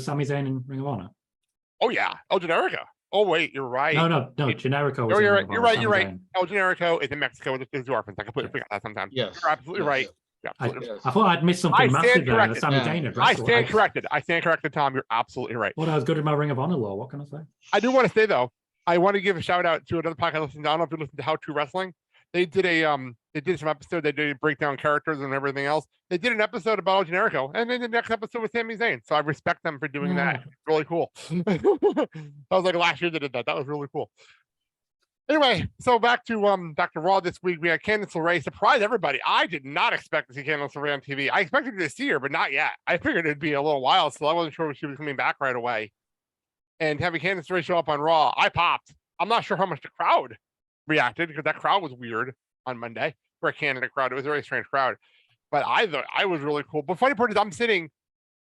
Sami Zayn in Ring of Honor? Oh yeah. El Generico. Oh wait, you're right. No, Generico was you're in right. Ring of You're right. Honor, El Generico is in Mexico with his orphans. I completely forgot that sometimes. Yes. You're absolutely right. Yeah, I thought I'd missed something massive there. The Sami Zayn address. I stand corrected. I stand corrected, Tom. You're absolutely right. Well, I was good in my Ring of Honor law. What can I say? I do want to say though, I want to give a shout out to another podcast I listened to. I don't know if you listened to How to Wrestling. They did some episode. They did break down characters and everything else. They did an episode about El Generico, and then the next episode with Sami Zayn. So I respect them for doing that. It's really cool. That was like last year they did that. That was really cool. Anyway, so back to Raw this week. We had Candice LeRae surprise everybody. I did not expect to see Candice LeRae on TV. I expected to see her, but not yet. I figured it'd be a little while, so I wasn't sure if she was coming back right away. And having Candice LeRae show up on Raw, I popped. I'm not sure how much the crowd reacted because that crowd was weird on Monday for a Canada crowd. It was a very strange crowd, but I thought I was really cool. But funny part is I'm sitting,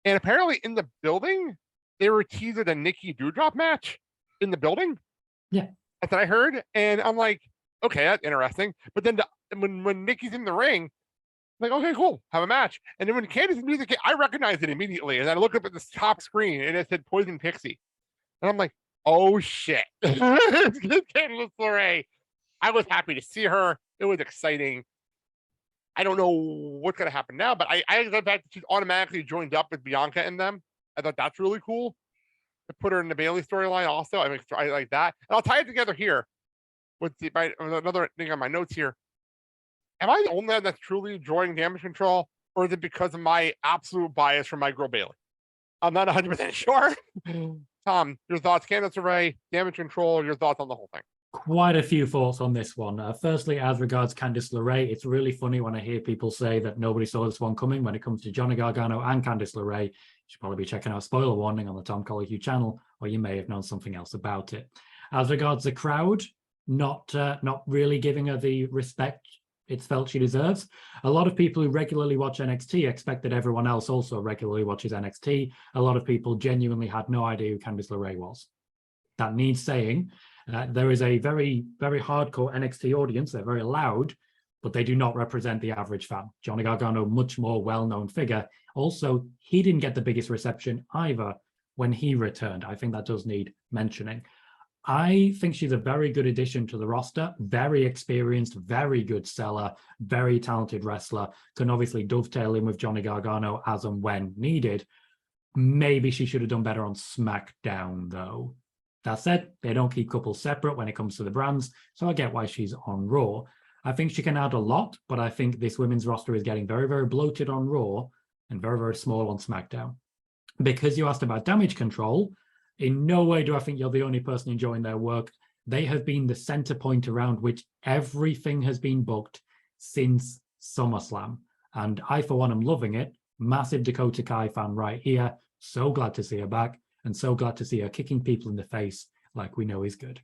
and apparently in the building they were teasing a Nikki Doudrop match in the building. Yeah. That's what I heard, and I'm like, okay, that's interesting. But then when Nikki's in the ring, I'm like, okay, cool, have a match. And then when Candice's music came, I recognized it immediately, and I looked up at the top screen, and it said Poison Pixie, and I'm like, oh shit, it's Candice LeRae. I was happy to see her. It was exciting. I don't know what's gonna happen now, but I like the fact that she's automatically joined up with Bianca and them. I thought that's really cool. To put her in the Bailey storyline also. I mean, I like that. And I'll tie it together here with another thing on my notes here. Am I the only one that's truly enjoying Damage Control, or is it because of my absolute bias for my girl Bailey? I'm not 100% sure. Tom, your thoughts, Candice LeRae, Damage Control, your thoughts on the whole thing? Quite a few thoughts on this one. Firstly, as regards Candice LeRae, it's really funny when I hear people say that nobody saw this one coming when it comes to Johnny Gargano and Candice LeRae. You should probably be checking out spoiler warning on the Tom Colohue channel, or you may have known something else about it. As regards the crowd, not really giving her the respect it's felt she deserves. A lot of people who regularly watch NXT expect that everyone else also regularly watches NXT. A lot of people genuinely had no idea who Candice LeRae was. That needs saying. There is a very, very hardcore NXT audience. They're very loud, but they do not represent the average fan. Johnny Gargano, much more well-known figure. Also, he didn't get the biggest reception either when he returned. I think that does need mentioning. I think she's a very good addition to the roster. Very experienced, very good seller, very talented wrestler. Can obviously dovetail in with Johnny Gargano as and when needed. Maybe she should have done better on SmackDown, though. That said, they don't keep couples separate when it comes to the brands, so I get why she's on Raw. I think she can add a lot, but I think this women's roster is getting very, very bloated on Raw and very, very small on SmackDown. Because you asked about Damage Control, in no way do I think you're the only person enjoying their work. They have been the center point around which everything has been booked since SummerSlam. And I, for one, am loving it. Massive Dakota Kai fan right here. So glad to see her back. And so glad to see her kicking people in the face like we know is good.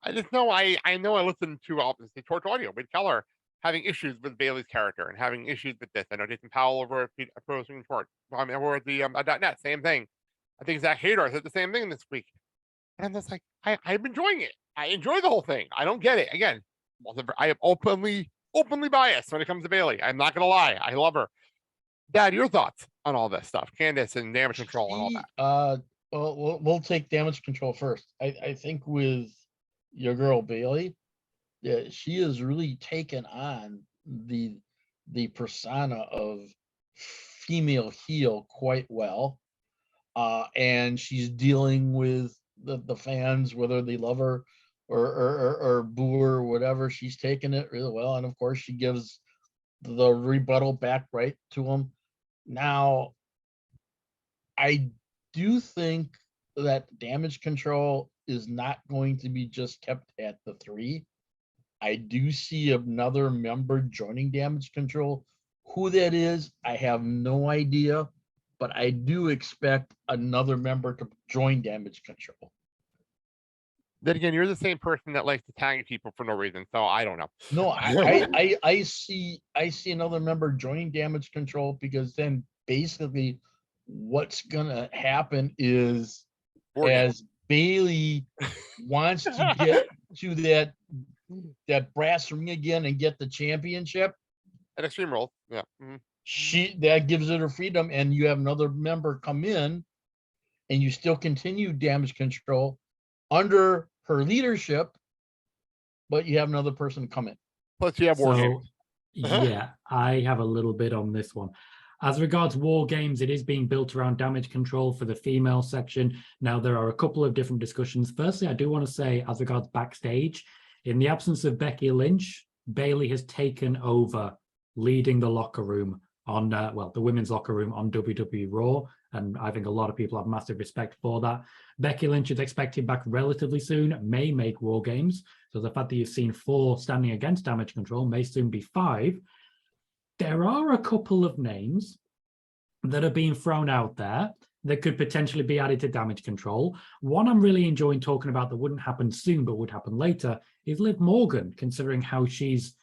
I just know I know I listened to the Torch Audio with Keller having issues with Bailey's character and having issues with this. I know Jason Powell over at Pro Wrestling Torch, over at the .net, same thing. I think Zach Hader said the same thing this week. And I'm just like, I'm enjoying it. I enjoy the whole thing. I don't get it. Again, I am openly biased when it comes to Bailey. I'm not gonna lie. I love her. Dad, your thoughts on all this stuff, Candice and Damage Control and all that? Well, we'll take Damage Control first. I think with your girl Bailey, yeah, she has really taken on the persona of female heel quite well, and she's dealing with the fans, whether they love her or boo her or whatever. She's taken it really well, and of course she gives the rebuttal back right to them. Now, I do think that Damage Control is not going to be just kept at the 3. I do see another member joining Damage Control. Who that is, I have no idea, but I do expect another member to join Damage Control. Then again, you're the same person that likes to tag people for no reason, so I don't know. No, I see another member joining Damage Control, because then basically what's gonna happen is as Bailey wants to get to that brass ring again and get the championship at Extreme Rules, yeah. That gives it her freedom, and you have another member come in, and you still continue Damage Control under her leadership, but you have another person come in. Plus you have War Games. Yeah, I have a little bit on this one. As regards War Games, it is being built around Damage Control for the female section. Now, there are a couple of different discussions. Firstly, I do want to say, as regards backstage, in the absence of Becky Lynch, Bailey has taken over leading the locker room on, the women's locker room on WWE Raw. And I think a lot of people have massive respect for that. Becky Lynch is expected back relatively soon, may make War Games. So the fact that you've seen 4 standing against Damage Control may soon be 5. There are a couple of names that are being thrown out there that could potentially be added to Damage Control. One I'm really enjoying talking about that wouldn't happen soon but would happen later is Liv Morgan, considering how she's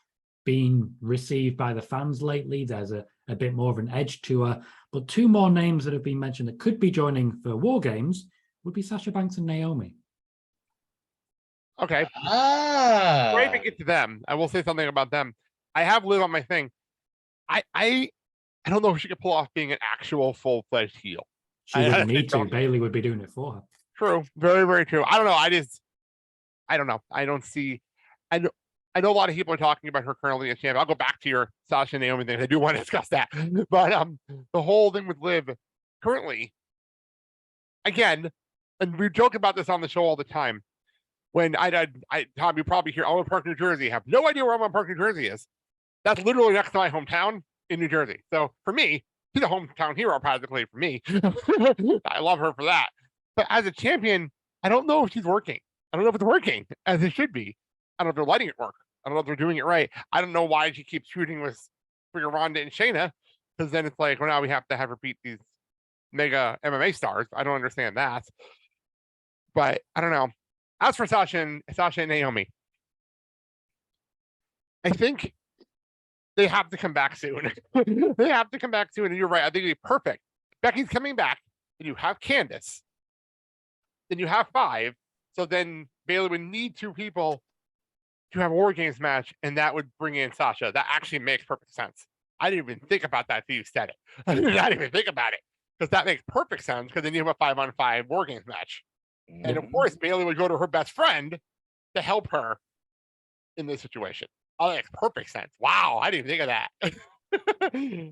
been received by the fans lately. There's a bit more of an edge to her. But 2 more names that have been mentioned that could be joining for War Games would be Sasha Banks and Naomi. Okay. Before I even get to them, I will say something about them. I have Liv on my thing. I don't know if she could pull off being an actual full-fledged heel. She would need to. Bailey would be doing it for her. True. Very, very true. I don't know. I don't know. I don't see. I know a lot of people are talking about her currently as champion. I'll go back to your Sasha and Naomi thing. I do want to discuss that. But the whole thing with Liv currently, again, and we joke about this on the show all the time. When Tom, you probably hear Elmwood Park, New Jersey. Have no idea where Elmwood Park, New Jersey is. That's literally next to my hometown in New Jersey. So for me, she's a hometown hero practically for me. I love her for that. But as a champion, I don't know if she's working. I don't know if it's working as it should be. I don't know if they're letting it work. I don't know if they're doing it right. I don't know why she keeps shooting with freaking Ronda and Shayna, because then it's like, well, now we have to have her beat these mega MMA stars. I don't understand that. But I don't know. As for Sasha and Naomi, I think they have to come back soon. They have to come back soon. And you're right. I think it'd be perfect. Becky's coming back. And you have Candice. Then you have 5. So then Bailey would need 2 people to have a War Games match. And that would bring in Sasha. That actually makes perfect sense. I didn't even think about that till you said it. I didn't even think about it. Because that makes perfect sense. Because then you have a 5-on-5 War Games match. And of course, Bailey would go to her best friend to help her in this situation. Oh, that makes perfect sense. Wow, I didn't think of that.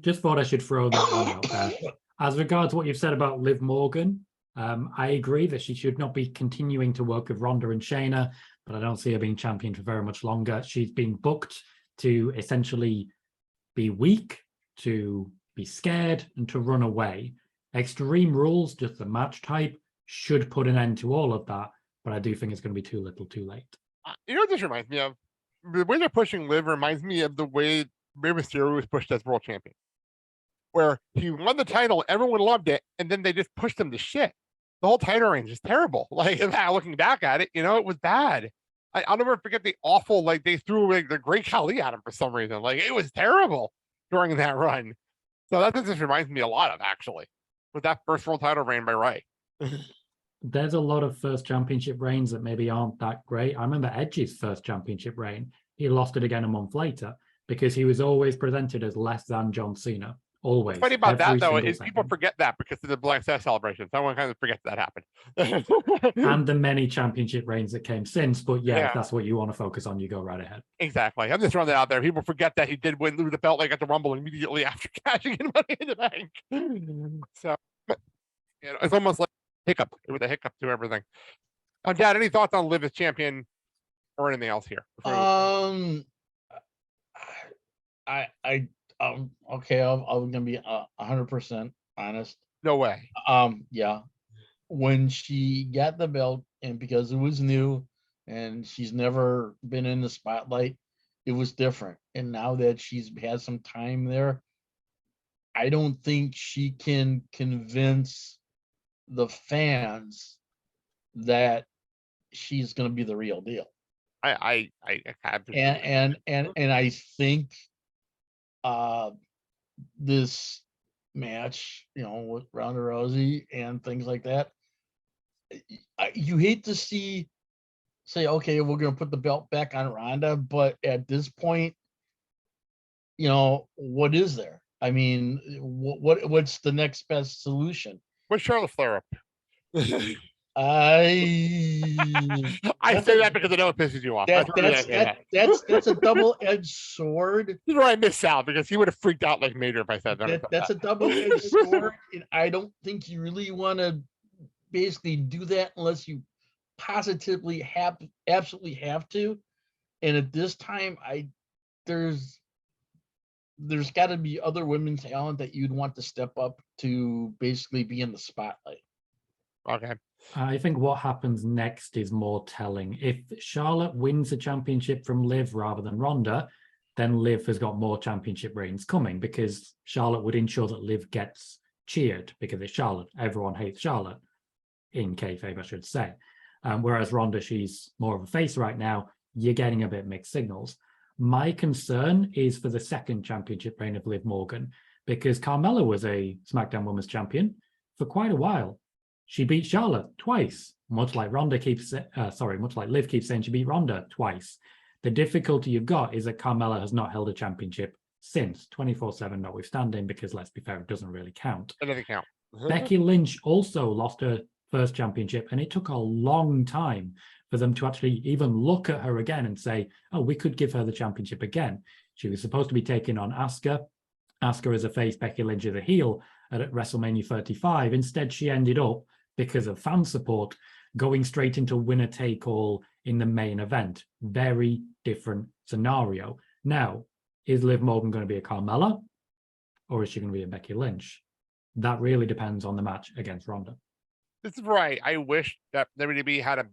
Just thought I should throw that one out there. As regards what you've said about Liv Morgan, I agree that she should not be continuing to work with Ronda and Shayna, but I don't see her being champion for very much longer. She's been booked to essentially be weak, to be scared, and to run away. Extreme Rules, just the match type, should put an end to all of that, but I do think it's going to be too little too late. You know what this reminds me of? The way they're pushing Liv reminds me of the way Rey Mysterio was pushed as world champion, where he won the title, everyone loved it, and then they just pushed him to shit. The whole title reign is terrible. Like, looking back at it, it was bad. I'll never forget the awful, like, they threw like the Great Khali at him for some reason. Like, it was terrible during that run. So that's what this reminds me a lot of, actually, with that first world title reign by Rey. There's a lot of first championship reigns that maybe aren't that great. I remember Edge's first championship reign. He lost it again a month later because he was always presented as less than John Cena. Always. What's funny about that, though, is second. people forget that because of the Black Sabbath celebration. Someone kind of forgets that happened. And the many championship reigns that came since. But yeah, if that's what you want to focus on, you go right ahead. Exactly. I'm just throwing that out there. People forget that he did lose the belt like at the Rumble immediately after cashing in Money in the Bank. So it's almost like hiccup. It was a hiccup to everything. Dad, any thoughts on Liv as champion or anything else here? Okay, I'm gonna be 100% honest. No way. Yeah, when she got the belt, and because it was new and she's never been in the spotlight, it was different. And now that she's had some time there, I don't think she can convince the fans that she's going to be the real deal. I have to. And I think this match, with Ronda Rousey and things like that, you hate to say, okay, we're going to put the belt back on Ronda, but at this point, what is there? I mean, what's the next best solution? What's Charlotte Flair up? I say that because I know it pisses you off. That's a double-edged sword. This is where I miss Sal, because he would have freaked out like Major if I said that. That's a double-edged sword, and I don't think you really want to basically do that unless you positively absolutely have to. And at this time, there's there's got to be other women's talent that you'd want to step up to basically be in the spotlight. Okay. I think what happens next is more telling. If Charlotte wins the championship from Liv rather than Ronda, then Liv has got more championship reigns coming, because Charlotte would ensure that Liv gets cheered because it's Charlotte. Everyone hates Charlotte, in kayfabe, I should say. Whereas Ronda, she's more of a face right now. You're getting a bit mixed signals. My concern is for the second championship reign of Liv Morgan, because Carmella was a SmackDown Women's Champion for quite a while. She beat Charlotte twice, much like Liv keeps saying she beat Ronda twice. The difficulty you've got is that Carmella has not held a championship since, 24/7 notwithstanding, because let's be fair, it doesn't really count. That doesn't count. Becky Lynch also lost her first championship, and it took a long time for them to actually even look at her again and say, oh, we could give her the championship again. She was supposed to be taking on Asuka. Asuka as a face, Becky Lynch as a heel at WrestleMania 35. Instead, she ended up, because of fan support, going straight into winner take all in the main event. Very different scenario. Now, is Liv Morgan going to be a Carmella, or is she going to be a Becky Lynch? That really depends on the match against Ronda. This is right. I wish that WWE had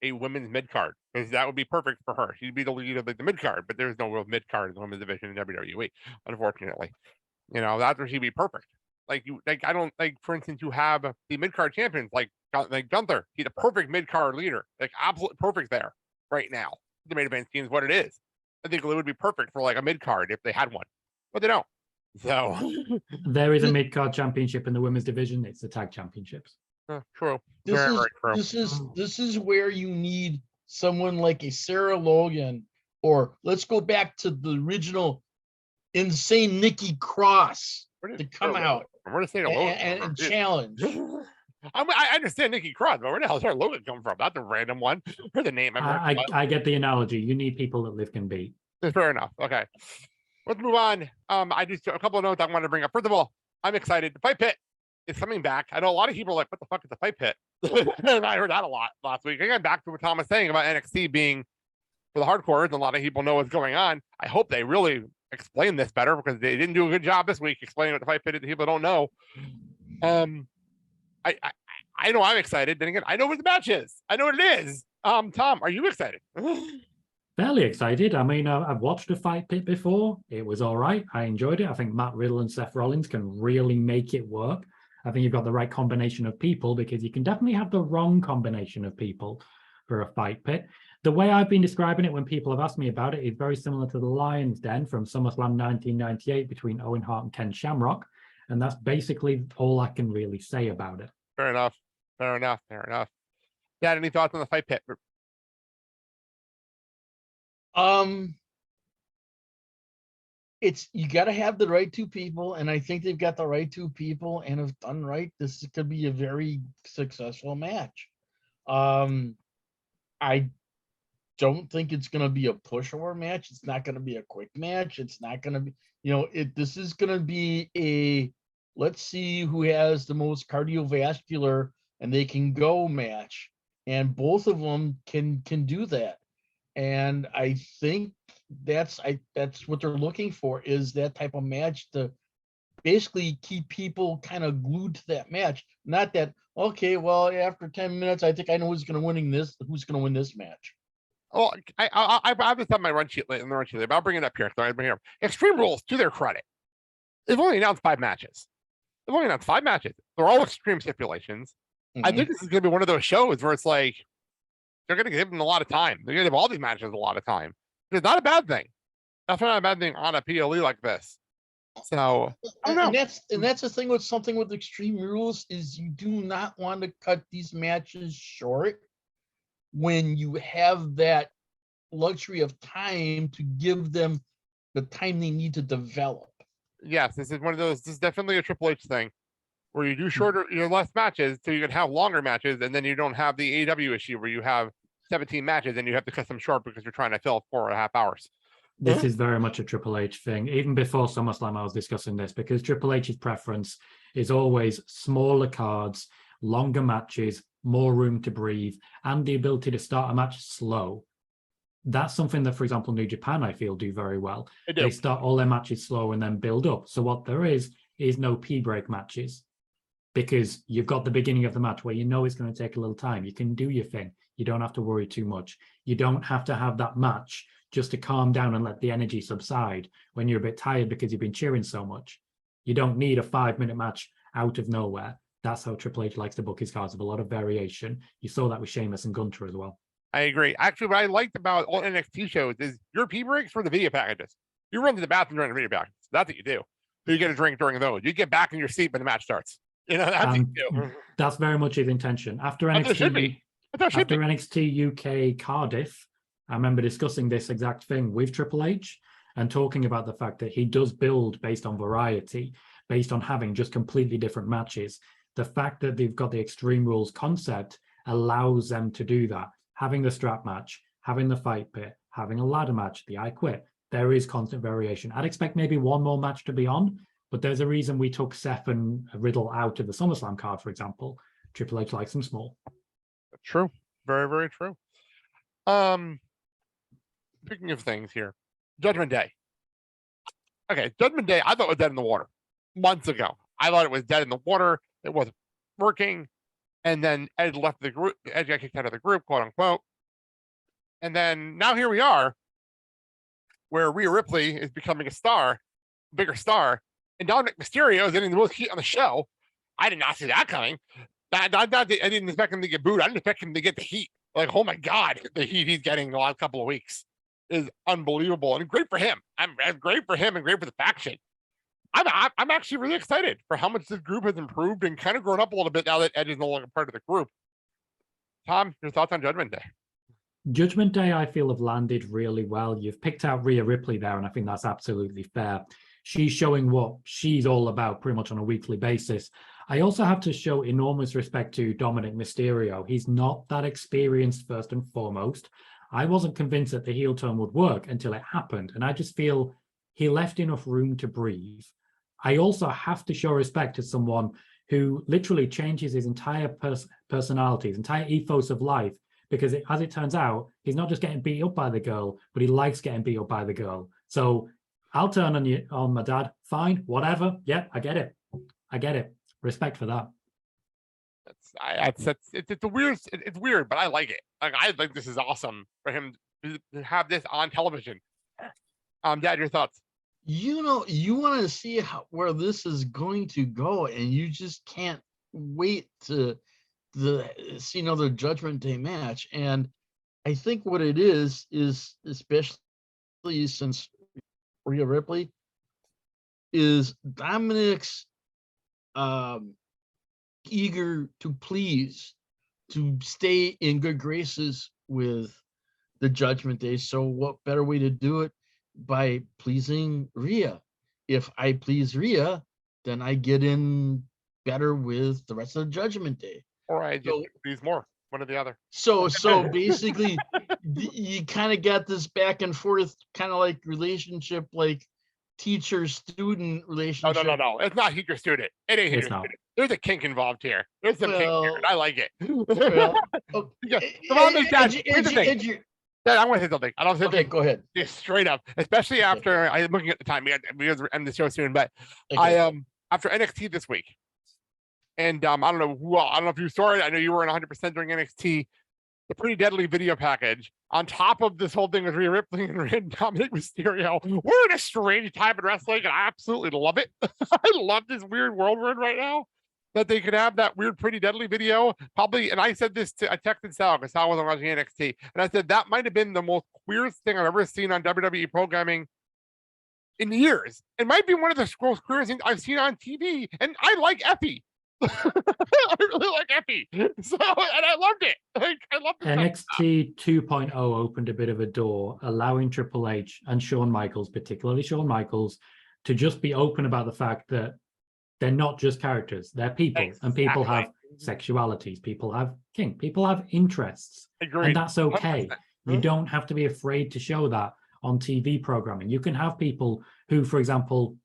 a women's mid card, because that would be perfect for her. She'd be the lead of the mid card, but there's no real mid card in the women's division in WWE, unfortunately. You know, that's where she'd be perfect. I don't for instance, you have the mid card champions like Gunther. He's a perfect mid card leader, absolutely perfect there right now. The main event team is what it is. I think it would be perfect for a mid card if they had one, but they don't. So there is a mid card championship in the women's division. It's the tag championships. True. This is where you need someone like a Sarah Logan, or let's go back to the original insane Nikki Cross to come out and challenge. I understand Nikki Cross, but where the hell is Sarah Logan come from? That's a random one for the name. I get the analogy. You need people that Liv can beat. Fair enough. Okay, let's move on. I just a couple of notes I want to bring up. First of all, I'm excited. The Fight Pit is coming back. I know a lot of people are like, what the fuck is the Fight Pit? And I heard that a lot last week. Again, back to what Tom was saying about NXT being for the hardcores, and a lot of people know what's going on. I hope they really explain this better, because they didn't do a good job this week explaining what the Fight Pit is. People don't know. I know I'm excited. Then again, I know what the match is. I know what it is. Tom, are you excited? Fairly excited. I mean, I've watched a Fight Pit before. It was all right. I enjoyed it. I think Matt Riddle and Seth Rollins can really make it work. I think you've got the right combination of people, because you can definitely have the wrong combination of people for a Fight Pit. The way I've been describing it when people have asked me about it is very similar to the Lion's Den from SummerSlam 1998 between Owen Hart and Ken Shamrock. And that's basically all I can really say about it. Fair enough. Dad, any thoughts on the Fight Pit? It's, you got to have the right two people, and I think they've got the right two people, and if done right, this could be a very successful match. I don't think it's going to be a pushover match. It's not going to be a quick match. It's not going to be, this is going to be a, let's see who has the most cardiovascular and they can go match. And both of them can do that. And I think that's what they're looking for, is that type of match to basically keep people kind of glued to that match. Not that, okay, well, after 10 minutes, I think I know who's going to win this match. Well, I've just done my run sheet in the run sheet, but I'll bring it up here. So I bring it up. Extreme Rules, to their credit, they've only announced 5 matches. They're all extreme stipulations. Mm-hmm. I think this is going to be one of those shows where it's like they're going to give them a lot of time. They're going to give all these matches a lot of time. It's not a bad thing. That's not a bad thing on a PLE like this. So I don't know. And that's the thing with something with Extreme Rules, is you do not want to cut these matches short when you have that luxury of time to give them the time they need to develop. Yes, this is one of those. This is definitely a Triple H thing, where you do shorter, less matches, so you can have longer matches, and then you don't have the AEW issue where you have 17 matches and you have to cut them short because you're trying to fill 4.5 hours. This is very much a Triple H thing. Even before SummerSlam, I was discussing this, because Triple H's preference is always smaller cards, longer matches, more room to breathe, and the ability to start a match slow. That's something that, for example, New Japan, I feel, do very well. They do. They start all their matches slow and then build up. So what there is no P-break matches, because you've got the beginning of the match where you know it's going to take a little time. You can do your thing. You don't have to worry too much. You don't have to have that match just to calm down and let the energy subside when you're a bit tired because you've been cheering so much. You don't need a 5-minute match out of nowhere. That's how Triple H likes to book his cards, with a lot of variation. You saw that with Sheamus and Gunter as well. I agree. Actually, what I liked about all NXT shows is your pee breaks for the video packages. You run to the bathroom during the video packages. That's what you do. So you get a drink during those. You get back in your seat when the match starts. You know, that's what you do. That's very much his intention. After That's what it should NXT, be. That's what it should after be. NXT UK Cardiff, I remember discussing this exact thing with Triple H and talking about the fact that he does build based on variety, based on having just completely different matches. The fact that they've got the Extreme Rules concept allows them to do that. Having the strap match, having the fight pit, having a ladder match, the I Quit, there is constant variation. I'd expect maybe one more match to be on, but there's a reason we took Seth and Riddle out of the SummerSlam card, for example. Triple H likes them small. True. Very, very true. Speaking of things here, Judgment Day. Okay, Judgment Day, I thought was dead in the water months ago. I thought it was dead in the water. It wasn't working. And then Ed left the group. Ed got kicked out of the group, quote unquote. And then now here we are, where Rhea Ripley is becoming a star, bigger star, and Dominic Mysterio is getting the most heat on the show. I did not see that coming. I didn't expect him to get booed. I didn't expect him to get the heat. Like, oh my God, the heat he's getting the last couple of weeks is unbelievable and great for him. I'm great for him and great for the faction. I'm actually really excited for how much this group has improved and kind of grown up a little bit now that Ed is no longer part of the group. Tom, your thoughts on Judgment Day? Judgment Day, I feel, have landed really well. You've picked out Rhea Ripley there, and I think that's absolutely fair. She's showing what she's all about pretty much on a weekly basis. I also have to show enormous respect to Dominic Mysterio. He's not that experienced, first and foremost. I wasn't convinced that the heel turn would work until it happened, and I just feel he left enough room to breathe. I also have to show respect to someone who literally changes his entire personality, his entire ethos of life, because as it turns out, he's not just getting beat up by the girl, but he likes getting beat up by the girl. So I'll turn on you, on my dad. Fine, whatever. Yeah, I get it. I get it. Respect for that. It's weird, but I like it. Like, I think this is awesome for him to have this on television. Dad, your thoughts? You know, you want to see where this is going to go, and you just can't wait to see another Judgment Day match. And I think what it is especially since Rhea Ripley is Dominic's eager to please, to stay in good graces with the Judgment Day. So what better way to do it by pleasing Rhea? If I please Rhea, then I get in better with the rest of the Judgment Day. Or I just please more, one or the other. So basically, you kind of got this back and forth kind of like relationship, like teacher-student relationship. No. It's not teacher-student. It ain't teacher-student. There's a kink involved here. There's some kink here, and I like it. Come on, Dad. Here's the thing. Dad, I want to say something. I don't say Okay, go ahead. just straight up, especially after I'm looking at the time. We have to end the show soon, but Okay. after NXT this week, and I don't know if you saw it. I know you were in 100% during NXT. The Pretty Deadly video package on top of this whole thing with Rhea Ripley and Dominic Mysterio. We're in a strange time in wrestling, and I absolutely love it. I love this weird world we're in right now. That they could have that weird Pretty Deadly video, probably. And I said this I texted Sal because Sal wasn't watching NXT, and I said that might have been the most queerest thing I've ever seen on WWE programming in years. It might be one of the most queerest things I've seen on TV, and I like Effie. I really like Effie, so and I loved it. I loved it. NXT 2.0 opened a bit of a door, allowing Triple H and Shawn Michaels, particularly Shawn Michaels, to just be open about the fact that they're not just characters, they're people. Exactly. And people have sexualities, people have kink, people have interests. Agreed. And that's okay. 100%. You don't have to be afraid to show that on TV programming. You can have people who, for example,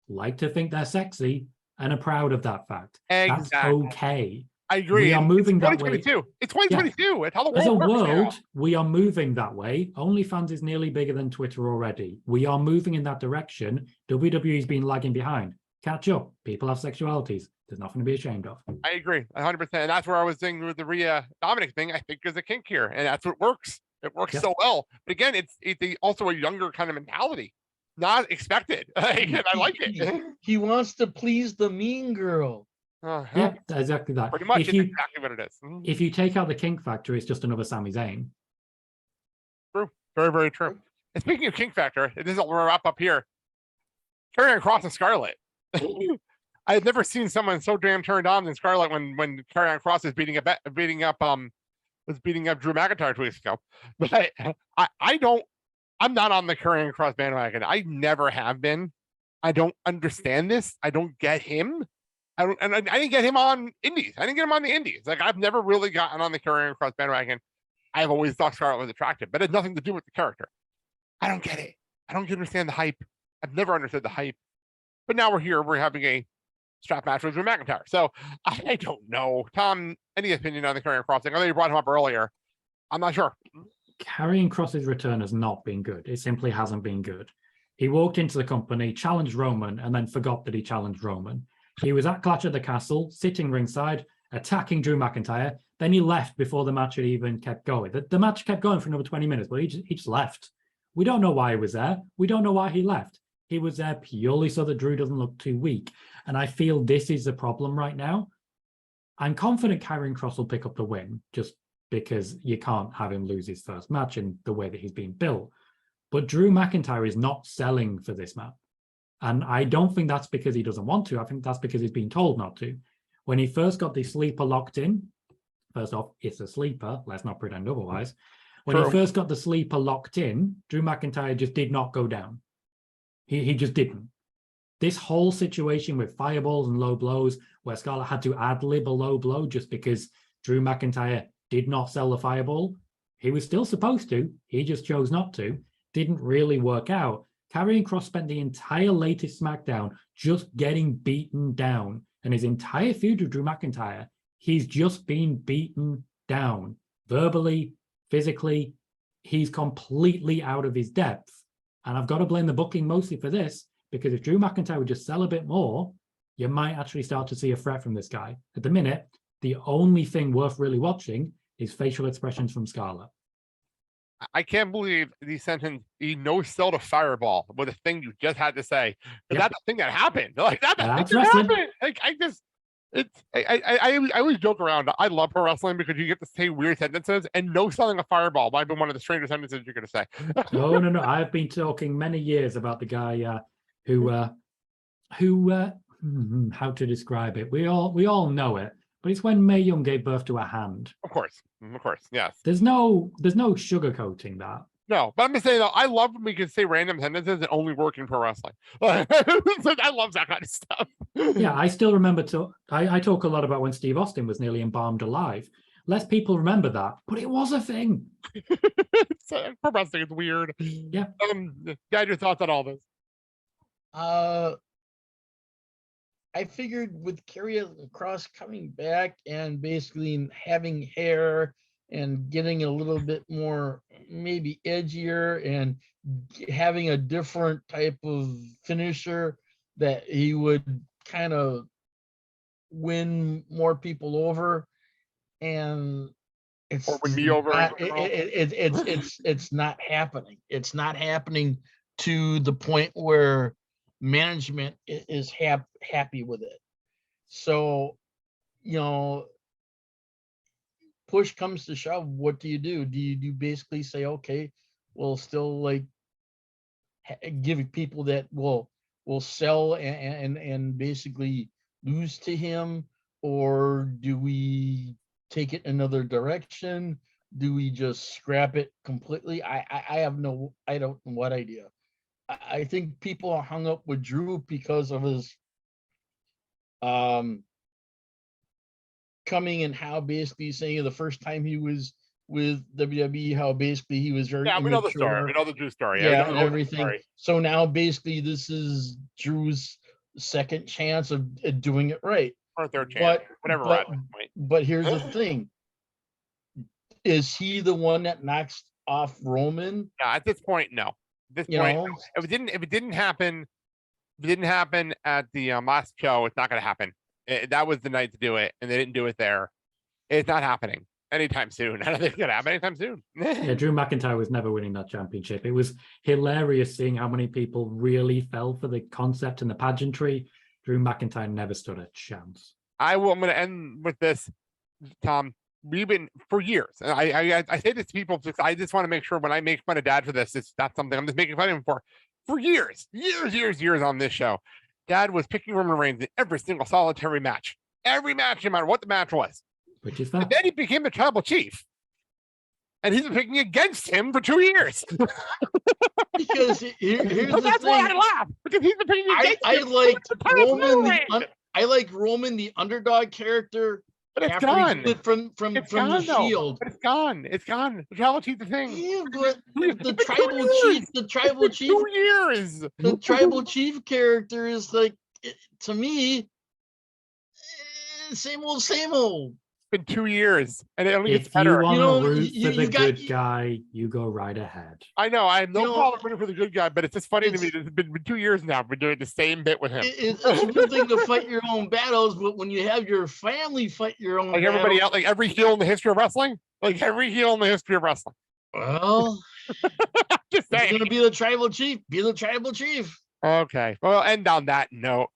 like to think they're sexy and are proud of that fact. That's Exactly. okay. I agree. We are and moving it's that way. 2022. It's 2022. It's how the As a world works now. world, we are moving that way. OnlyFans is nearly bigger than Twitter already. We are moving in that direction. WWE's been lagging behind. Catch up. People have sexualities. There's nothing to be ashamed of. I agree 100%. And that's where I was saying with the Rhea Dominic thing. I think there's a kink here, and that's what works. It works Yep. so well. But again, it's also a younger kind of mentality, not expected. And I like it. He wants to please the mean girl. Yeah, exactly that. Pretty much. If It's you exactly what it is. Mhm. if you take out the kink factor, it's just another Sami Zayn. True. Very, very true. And speaking of kink factor, this is a wrap up here. Karrion Kross and Scarlett. I had never seen someone so damn turned on than Scarlett when Karrion Kross is beating up Drew McIntyre 2 weeks ago. But I'm not on the Karrion Kross bandwagon. I never have been. I don't understand this. I don't get him. I didn't get him on Indies. I didn't get him on the Indies. Like, I've never really gotten on the Karrion Kross bandwagon. I've always thought Scarlett was attractive, but it had nothing to do with the character. I don't get it. I don't understand the hype. I've never understood the hype. But now we're here. We're having a strap match with Drew McIntyre. So I don't know. Tom, any opinion on the Karrion Kross thing? I know you brought him up earlier. I'm not sure. Karrion Kross's return has not been good. It simply hasn't been good. He walked into the company, challenged Roman, and then forgot that he challenged Roman. He was at Clash at the Castle, sitting ringside, attacking Drew McIntyre. Then he left before the match had even kept going. The match kept going for another 20 minutes, but he just left. We don't know why he was there. We don't know why he left. He was there purely so that Drew doesn't look too weak. And I feel this is the problem right now. I'm confident Karrion Kross will pick up the win, just because you can't have him lose his first match in the way that he's been built. But Drew McIntyre is not selling for this man. And I don't think that's because he doesn't want to. I think that's because he's been told not to. When he first got the sleeper locked in, first off, it's a sleeper. Let's not pretend otherwise. When he first got the sleeper locked in, Drew McIntyre just did not go down. He just didn't. This whole situation with fireballs and low blows, where Scarlett had to ad-lib a low blow just because Drew McIntyre did not sell the fireball, he was still supposed to. He just chose not to. Didn't really work out. Karrion Kross spent the entire latest SmackDown just getting beaten down. And his entire feud with Drew McIntyre, he's just been beaten down. Verbally, physically, he's completely out of his depth. And I've got to blame the booking mostly for this, because if Drew McIntyre would just sell a bit more, you might actually start to see a threat from this guy. At the minute, the only thing worth really watching is facial expressions from Scarlett. I can't believe the sentence, he no-sold a fireball with a thing you just had to say. But that's the thing that happened. Like, that's the thing that happened. Like, I always joke around. I love pro wrestling because you get to say weird sentences, and no selling a fireball might have been one of the strangest sentences you're going to say. No. I've been talking many years about the guy who how to describe it. We all know it, but it's when Mae Young gave birth to a hand. Of course, yes. There's no sugarcoating that. No, but I'm just saying though, I love when we can say random sentences that only work in pro wrestling. I love that kind of stuff. Yeah, I still remember. I talk a lot about when Steve Austin was nearly embalmed alive. Less people remember that, but it was a thing. Pro wrestling is weird. Yeah. Guys, your thoughts on all this? I figured with Karrion Kross coming back and basically having hair and getting a little bit more maybe edgier and having a different type of finisher, that he would kind of win more people over. And it's or win me over. It's not happening. It's not happening to the point where management is happy with it. So, push comes to shove, what do? Do you basically say, okay, we'll still like give people that will sell and basically lose to him, or do we take it another direction? Do we just scrap it completely? I don't know what idea. I think people are hung up with Drew because of his coming and how basically saying the first time he was with WWE, how basically he was very we know the story. We know the Drew story. Yeah, and everything. So now basically this is Drew's second chance of doing it right. or a third chance, whatever. we're at this point. But here's the thing: is he the one that knocks off Roman? Yeah, at this point, no. At this You point, know? no. If it didn't happen at the last show, it's not going to happen. That was the night to do it, and they didn't do it there. It's not happening anytime soon. I don't think it's going to happen anytime soon. Yeah, Drew McIntyre was never winning that championship. It was hilarious seeing how many people really fell for the concept and the pageantry. Drew McIntyre never stood a chance. I'm going to end with this, Tom. We've been for years, and I say this to people because I just want to make sure when I make fun of Dad for this, it's not something I'm just making fun of him for. For years on this show, Dad was picking Roman Reigns in every single solitary match. Every match, no matter what the match was. Which is And that. then he became the tribal chief. And he's been picking against him for 2 years. Because here's But the that's why I thing. laugh. Because he's been picking against I him. like for the past Roman. years. I like Roman, the underdog character. But it's after he gone. split from It's the gone, though. Shield. But it's gone. It's gone. The tribal chief's the thing. Yeah, but the It's been tribal 2 chief, years. the tribal chief, 2 years. the tribal chief character is like, to me, same old, same old. It's been 2 years. And it only gets If you better. want You know, to root you- for the you got- good guy, you go right ahead. I know. I have no You know, problem rooting for the good guy, but it's just funny to me. it's- It's been 2 years now. We're doing the same bit with him. It's a good thing to fight your own battles, but when you have your family fight your own Like everybody battles, else, like every heel in the history of wrestling. Like every heel in the history of wrestling. well, Just if you're saying. gonna be the tribal chief, be the tribal chief. Okay. Well, end on that note.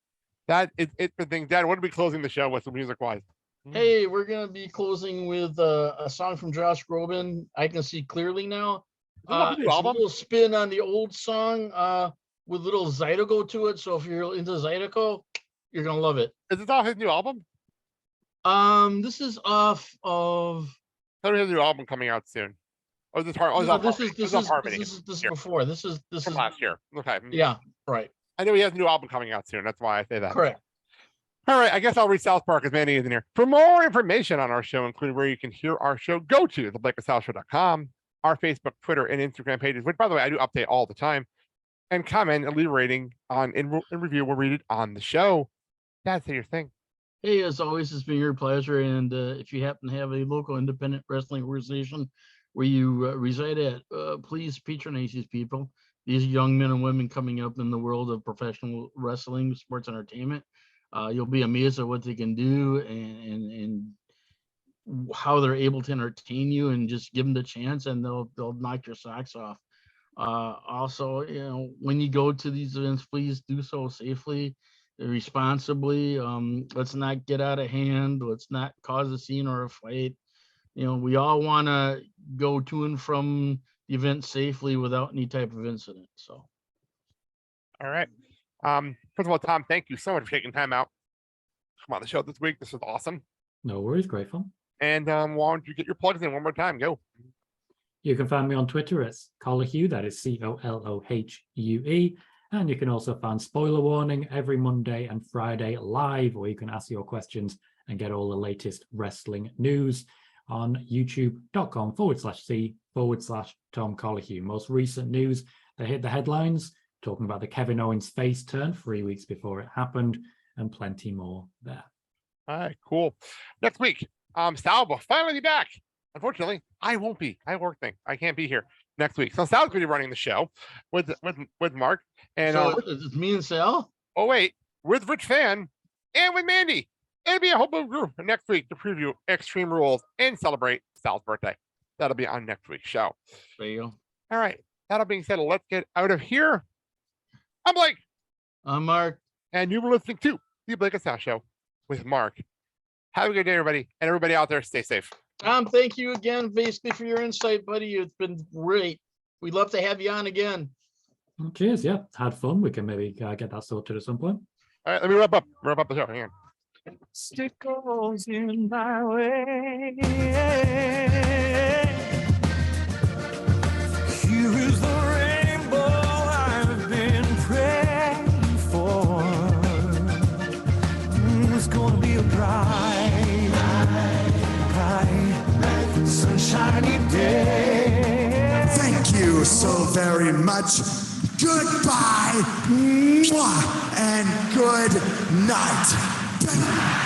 That is it for things. Dad, what are we closing the show with music wise? Hey, we're gonna be closing with a song from Josh Groban. I Can See Clearly Now. that a new It's a album? little spin on the old song with little Zydeco to it. So if you're into Zydeco, you're gonna love it. Is this off his new album? This is off of. I thought he has a new album coming out soon. Oh, this part. Oh, No, this is Harmony. this is Here. before. This is From last year. Okay. yeah, right. I know he has a new album coming out soon. That's why I say that. Correct. All right, I guess I'll read South Park as Manny is in here. For more information on our show, including where you can hear our show, go to theblakeofsouthshow.com, our Facebook, Twitter, and Instagram pages, which, by the way, I do update all the time, and comment and leave a rating on and review. We'll read it on the show. Dad, say your thing. Hey, as always, it's been your pleasure. And if you happen to have a local independent wrestling organization where you reside at, please patronize these people. These young men and women coming up in the world of professional wrestling, sports entertainment. You'll be amazed at what they can do and how they're able to entertain you, and just give them the chance and they'll knock your socks off. Also, you know, when you go to these events, please do so safely, responsibly. Let's not get out of hand. Let's not cause a scene or a fight. You know, we all want to go to and from the event safely without any type of incident. So, All right. First of all, Tom, thank you so much for taking time out to come on the show this week. This was awesome. No worries, great fun. And why don't you get your plugs in one more time? Go. You can find me on Twitter as Colohue, that is COLOHUE. And you can also find Spoiler Warning every Monday and Friday live, where you can ask your questions and get all the latest wrestling news on youtube.com/C/Tom Colohue. Most recent news that hit the headlines, talking about the Kevin Owens face turn 3 weeks before it happened, and plenty more there. All right, cool. Next week, Sal will finally be back. Unfortunately, I won't be. I have work thing. I can't be here next week. So Sal's going to be running the show with Mark. And so it's me and Sal. oh wait, with Rich Fan and with Mandy. It'll be a whole bunch of group next week to preview Extreme Rules and celebrate Sal's birthday. That'll be on next week's show. There you go. All right. That being said, let's get out of here. I'm Blake. I'm Mark. And you were listening to the Blake and Sal Show with Mark. Have a good day, everybody. And everybody out there, stay safe. Tom, thank you again, basically, for your insight, buddy. It's been great. We'd love to have you on again. Well, cheers, yeah. Had fun. We can maybe get that sorted at some point. All right, let me wrap up the show. Hang on. Stick goes in my way. Here is the rainbow I've been praying for. It's gonna be a bright, sunshiny day. Thank you so very much. Goodbye. Mwah, and good night.